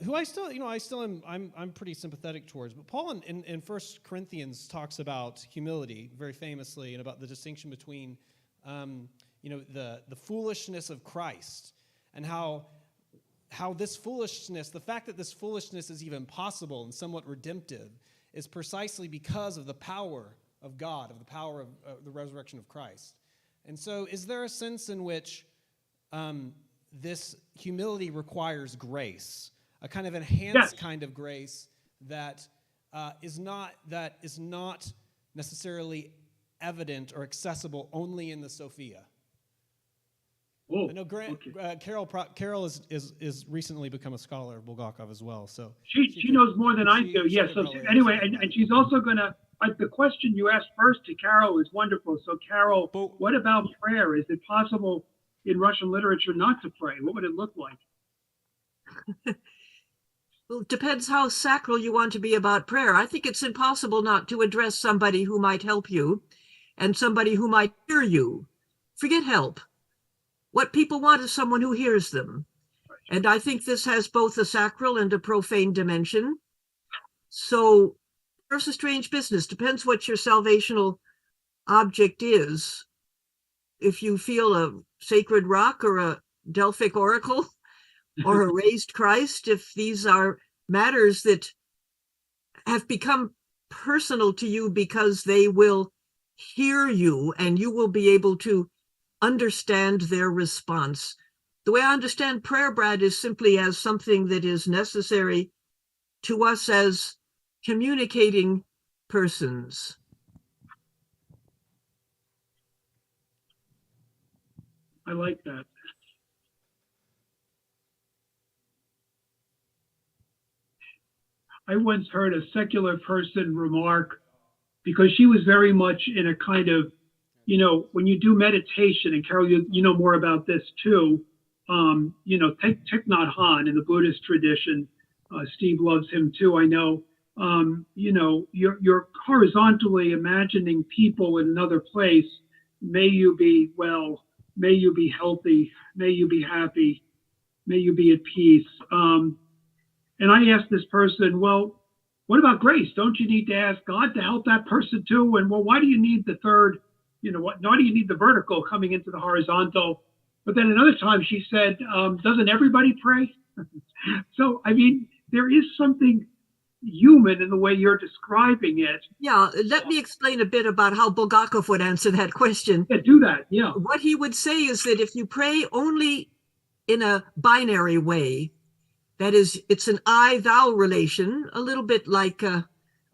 who I still am. I'm pretty sympathetic towards. But Paul in 1 Corinthians talks about humility very famously, and about the distinction between, the foolishness of Christ, and how this foolishness, the fact that this foolishness is even possible and somewhat redemptive, is precisely because of the power of God, of the power of the resurrection of Christ. And so is there a sense in which this humility requires grace, a kind of enhanced kind of grace that is not necessarily evident or accessible only in the Sophia? Oh, I know Carol is recently become a scholar of Bulgakov as well. So she knows more than I do. Yes. So anyway, and she's also going to. The question you asked first to Carol is wonderful. So Carol, what about prayer? Is it possible in Russian literature not to pray? What would it look like? Well, it depends how sacral you want to be about prayer. I think it's impossible not to address somebody who might help you and somebody who might hear you. Forget help. What people want is someone who hears them. And I think this has both a sacral and a profane dimension. So there's a strange business. Depends what your salvational object is. If you feel a sacred rock or a Delphic oracle or a raised Christ, if these are matters that have become personal to you because they will hear you and you will be able to understand their response. The way I understand prayer, Brad, is simply as something that is necessary to us as communicating persons. I like that. I once heard a secular person remark, because she was very much in a kind of, when you do meditation, and Carol, you know more about this too, take Thich Nhat Hanh in the Buddhist tradition. Steve loves him too, I know. You're horizontally imagining people in another place. May you be well, may you be healthy, may you be happy, may you be at peace. And I asked this person, well, what about grace? Don't you need to ask God to help that person too? And well, why do you need the third, why do you need the vertical coming into the horizontal? But then another time she said, doesn't everybody pray? So, I mean, there is something human in the way you're describing it. Yeah, let me explain a bit about how Bulgakov would answer that question. Yeah, do that, yeah. What he would say is that if you pray only in a binary way, that is, it's an I-thou relation, a little bit like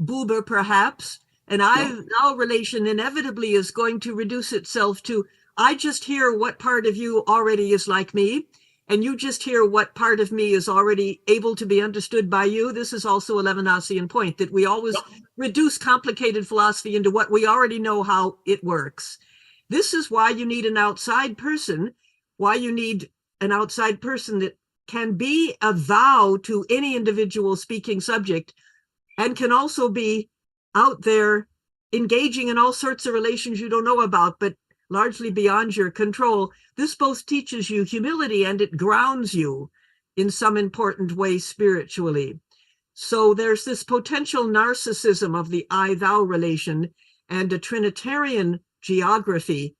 Buber, perhaps. An I-thou relation inevitably is going to reduce itself to, I just hear what part of you already is like me, and you just hear what part of me is already able to be understood by you. This is also a Levinasian point, that we always reduce complicated philosophy into what we already know how it works. This is why you need an outside person, that can be a thou to any individual speaking subject, and can also be out there engaging in all sorts of relations you don't know about, but largely beyond your control. This both teaches you humility and it grounds you in some important way spiritually. So there's this potential narcissism of the I-thou relation, and a Trinitarian geography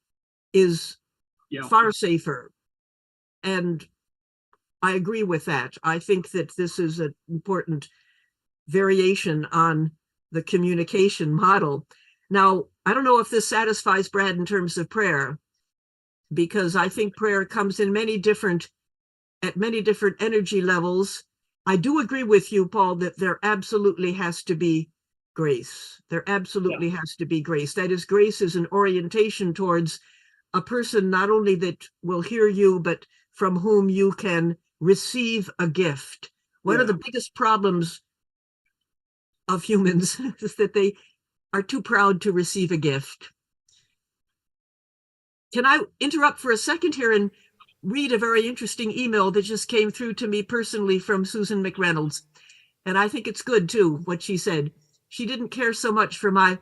is far safer. And I agree with that. I think that this is an important variation on the communication model. Now, I don't know if this satisfies Brad in terms of prayer, because I think prayer comes in at many different energy levels. I do agree with you, Paul, that there absolutely has to be grace. There absolutely has to be grace. That is, grace is an orientation towards a person not only that will hear you, but from whom you can receive a gift. One of the biggest problems of humans is that they are too proud to receive a gift. Can I interrupt for a second here and read a very interesting email that just came through to me personally from Susan McReynolds? And I think it's good too, what she said. She didn't care so much for my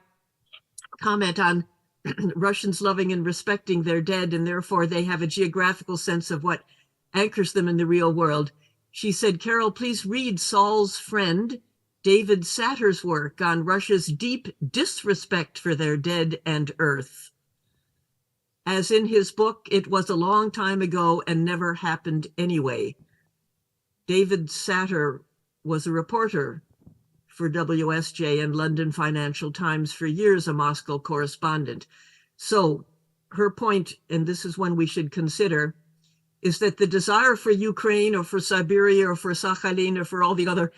comment on Russians loving and respecting their dead, and therefore they have a geographical sense of what anchors them in the real world. She said, Carol, please read Saul's friend David Satter's work on Russia's deep disrespect for their dead and earth. As in his book, It Was a Long Time Ago and Never Happened Anyway. David Satter was a reporter for WSJ and London Financial Times for years, a Moscow correspondent. So her point, and this is one we should consider, is that the desire for Ukraine or for Siberia or for Sakhalin or for all the other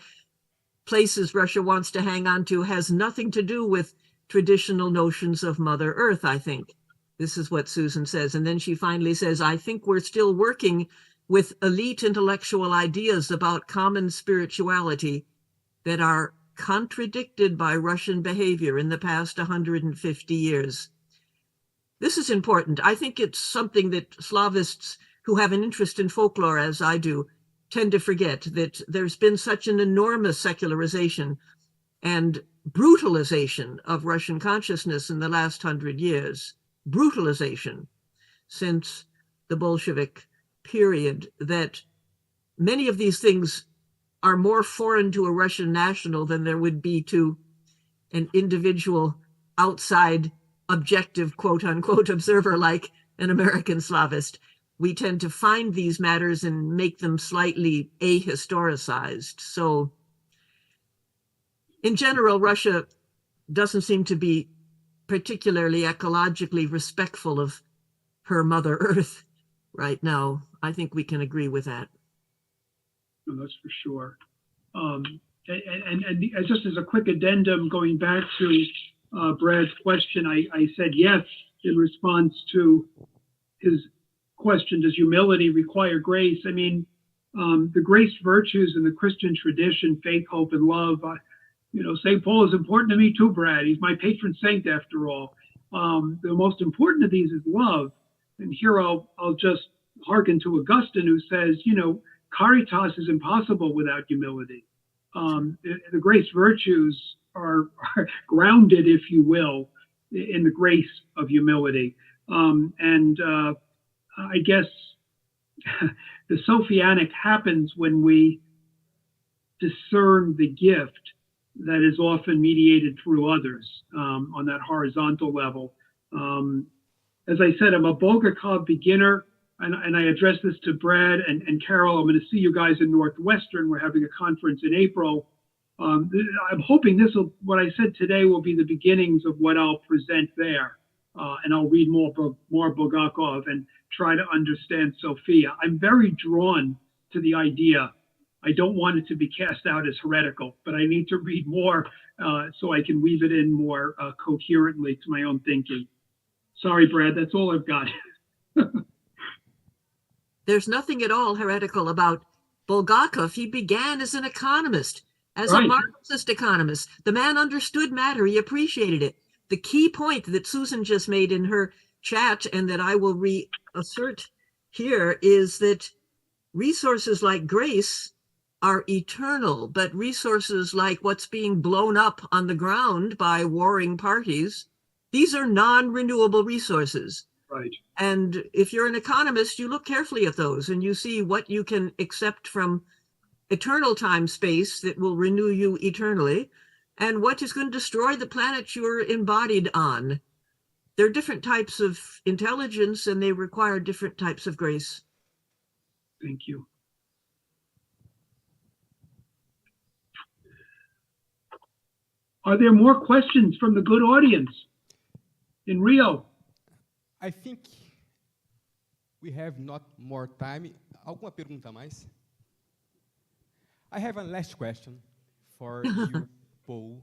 places Russia wants to hang on to has nothing to do with traditional notions of Mother Earth, I think. This is what Susan says. And then she finally says, I think we're still working with elite intellectual ideas about common spirituality that are contradicted by Russian behavior in the past 150 years. This is important. I think it's something that Slavists who have an interest in folklore, as I do, tend to forget, that there's been such an enormous secularization and brutalization of Russian consciousness in the last 100 years. Brutalization since the Bolshevik period, that many of these things are more foreign to a Russian national than there would be to an individual outside objective quote unquote observer like an American Slavist. We tend to find these matters and make them slightly ahistoricized. So in general, Russia doesn't seem to be particularly ecologically respectful of her Mother Earth right now. I think we can agree with that. No, that's for sure. And just as a quick addendum, going back to Brad's question, I said yes in response to his question, does humility require grace? I mean, the grace virtues in the Christian tradition, faith, hope, and love, St. Paul is important to me too, Brad. He's my patron saint after all. The most important of these is love. And here I'll just hearken to Augustine, who says, caritas is impossible without humility. The grace virtues are grounded, if you will, in the grace of humility. I guess the Sophianic happens when we discern the gift that is often mediated through others on that horizontal level. As I said, I'm a Bulgakov beginner, and I address this to Brad and Carol. I'm going to see you guys in Northwestern. We're having a conference in April. I'm hoping what I said today will be the beginnings of what I'll present there. And I'll read more Bulgakov and try to understand Sophia. I'm very drawn to the idea. I don't want it to be cast out as heretical, but I need to read more so I can weave it in more coherently to my own thinking. Sorry, Brad, that's all I've got. There's nothing at all heretical about Bulgakov. He began as an economist, as a Marxist economist. The man understood matter. He appreciated it. The key point that Susan just made in her chat, and that I will reassert here, is that resources like grace are eternal, but resources like what's being blown up on the ground by warring parties, these are non-renewable resources. Right. And if you're an economist, you look carefully at those and you see what you can accept from eternal time space that will renew you eternally, and what is going to destroy the planet you're embodied on. There are different types of intelligence, and they require different types of grace. Thank you. Are there more questions from the good audience in Rio? I think we have not more time. Alguma pergunta a mais? I have a last question for you, Paul,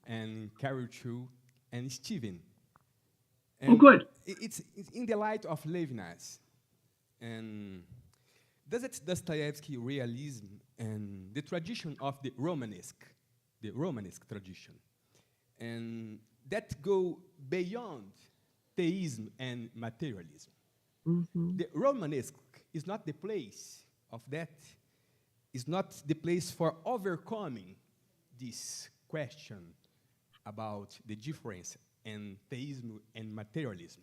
and Carol too, and Stephen. And oh, good. It's in the light of Levinas. And does Dostoevsky realism and the tradition of the Romanesque tradition, and that go beyond theism and materialism? Mm-hmm. The Romanesque is not the place of that, is not the place for overcoming this question about the difference in theism and materialism.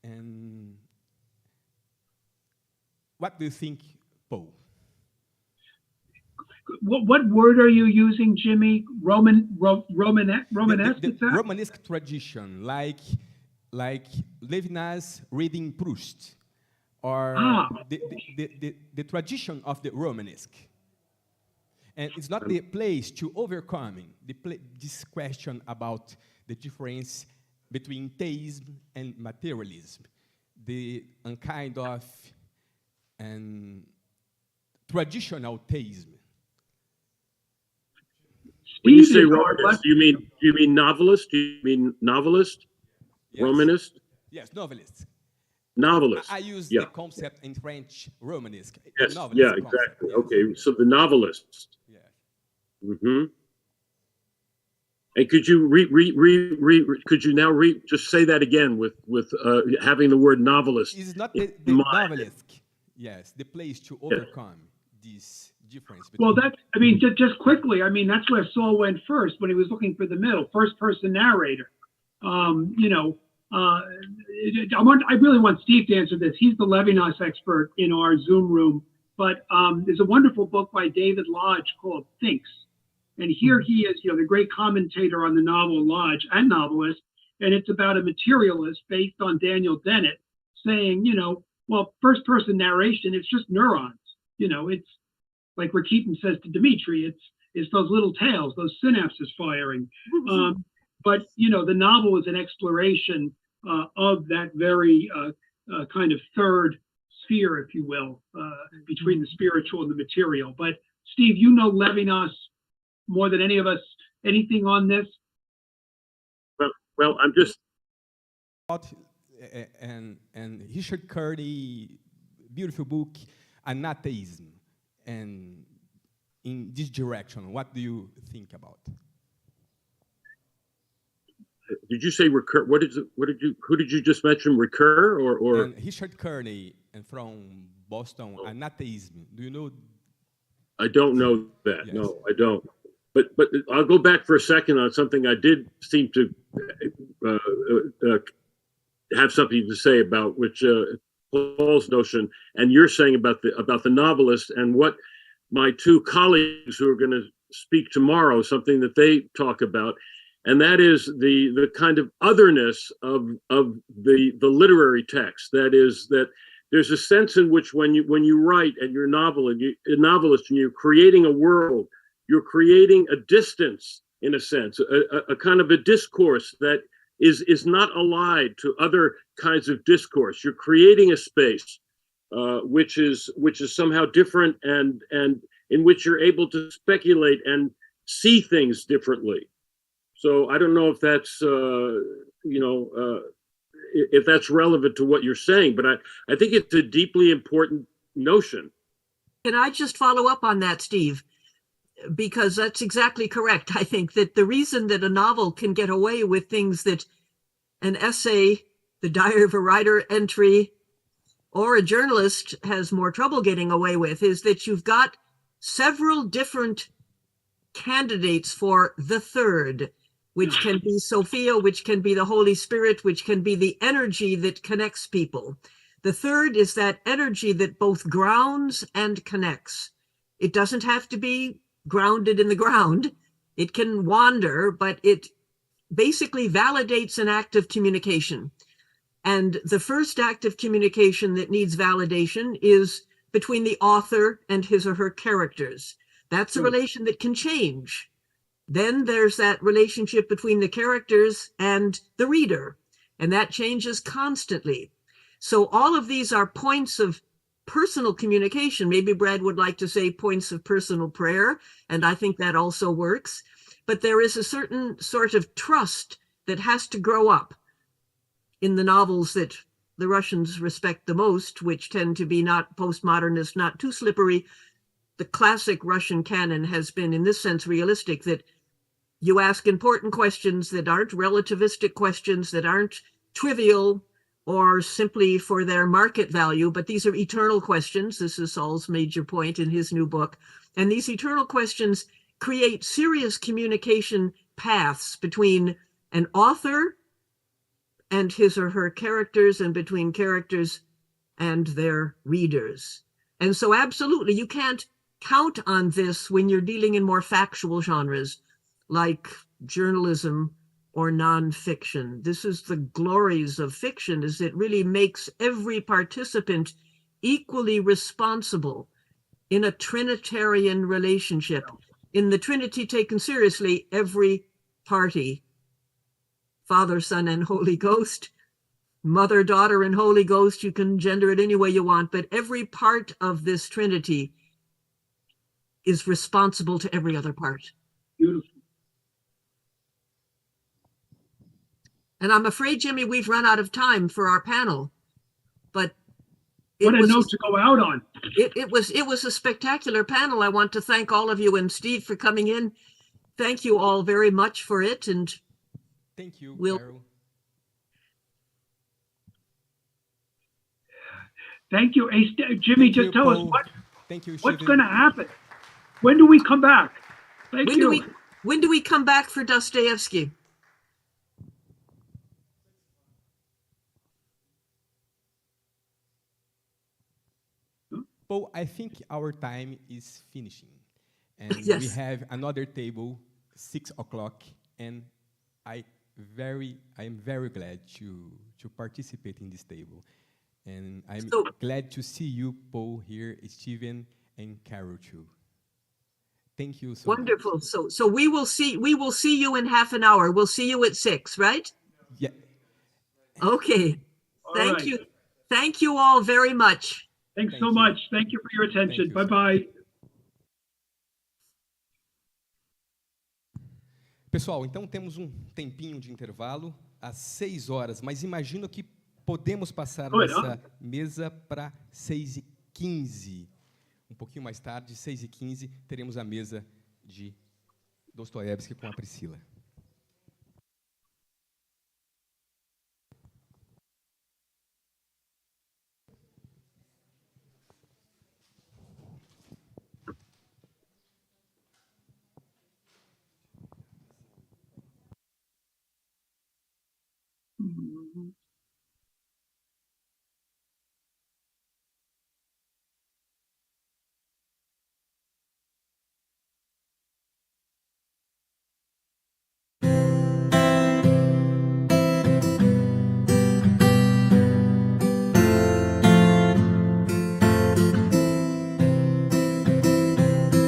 And what do you think, Paul? What word are you using, Jimmy? Romanesque? The Romanesque tradition, like Levinas reading Proust, or the tradition of the Romanesque. And it's not the place to overcoming this question about the difference between theism and materialism, the kind of traditional theism. When you say Romanist, do you mean novelist? Do you mean novelist? Yes. Romanist? Yes, novelist. Novelist. I use the concept in French, Romanesque. Yes, Novelist yeah, concept, exactly. yes. Okay, so the novelist. Yeah. Mm-hmm. And could you could you now just say that again with having the word novelist? It's not the novelist. Yes, the place to overcome this difference. Well, just quickly, that's where Saul went first when he was looking for the middle, first person narrator. I really want Steve to answer this. He's the Levinas expert in our Zoom room, but there's a wonderful book by David Lodge called Thinks. And here he is, the great commentator on the novel Lodge and novelist. And it's about a materialist based on Daniel Dennett saying, well, first person narration, it's just neurons. It's like Rakitin says to Dimitri, it's those little tails, those synapses firing. But the novel is an exploration of that very kind of third sphere, if you will, between the spiritual and the material. But Steve, Levinas more than any of us. Anything on this? Well, I'm just. And Richard Kearney, beautiful book, Anatheism, and in this direction, what do you think about? Did you say recur? Who did you just mention? Recur or? And Richard Kearney, and from Boston, Anatheism. Do you know? I don't know that. Yes. No, I don't. But I'll go back for a second on something I did seem to have something to say about, which Paul's notion and you're saying about the novelist, and what my two colleagues who are going to speak tomorrow, something that they talk about, and that is the kind of otherness of the literary text. That is, that there's a sense in which when you write and you're a novelist and you're creating a world, you're creating a distance, in a sense, a kind of a discourse that is not allied to other kinds of discourse. You're creating a space which is somehow different, and in which you're able to speculate and see things differently. So I don't know if that's if that's relevant to what you're saying, but I think it's a deeply important notion. Can I just follow up on that, Steve? Because that's exactly correct. I think that the reason that a novel can get away with things that an essay, the Diary of a Writer entry, or a journalist has more trouble getting away with is that you've got several different candidates for the third, which can be Sophia, which can be the Holy Spirit, which can be the energy that connects people. The third is that energy that both grounds and connects. It doesn't have to be grounded in the ground. It can wander, but it basically validates an act of communication. And the first act of communication that needs validation is between the author and his or her characters. That's a relation that can change. Then there's that relationship between the characters and the reader, and that changes constantly. So all of these are points of personal communication. Maybe Brad would like to say points of personal prayer, and I think that also works. But there is a certain sort of trust that has to grow up in the novels that the Russians respect the most, which tend to be not postmodernist, not too slippery. The classic Russian canon has been, in this sense, realistic, that you ask important questions that aren't relativistic questions, that aren't trivial or simply for their market value, but these are eternal questions. This is Saul's major point in his new book. And these eternal questions create serious communication paths between an author and his or her characters, and between characters and their readers. And so absolutely, you can't count on this when you're dealing in more factual genres like journalism or nonfiction. This is the glories of fiction, is it really makes every participant equally responsible in a Trinitarian relationship. In the Trinity taken seriously, every party, Father, Son, and Holy Ghost, Mother, Daughter, and Holy Ghost, you can gender it any way you want, but every part of this Trinity is responsible to every other part. Beautiful. And I'm afraid, Jimmy, we've run out of time for our panel, but what a note to go out on. It was a spectacular panel. I want to thank all of you and Steve for coming in. Thank you all very much for it. And thank you, Carol. Thank you. Hey, Jimmy, just tell us what's going to happen. When do we come back? When do we come back for Dostoevsky? Paul, I think our time is finishing. And yes. We have another table, 6 o'clock, and I am very glad to participate in this table. And I'm glad to see you, Paul, here, Stephen, and Carol too. Thank you so Wonderful. much. So we will see you in half an hour. We'll see you at 6, right? Yeah. Okay. Thank you. Thank you all very much. Thanks so much. Thank you for your attention. Bye-bye. Pessoal, então temos um tempinho de intervalo às 6 horas, mas imagino que podemos passar nossa mesa para 6h15. Um pouquinho mais tarde, 6h15, teremos a mesa de Dostoiévski com a Priscila.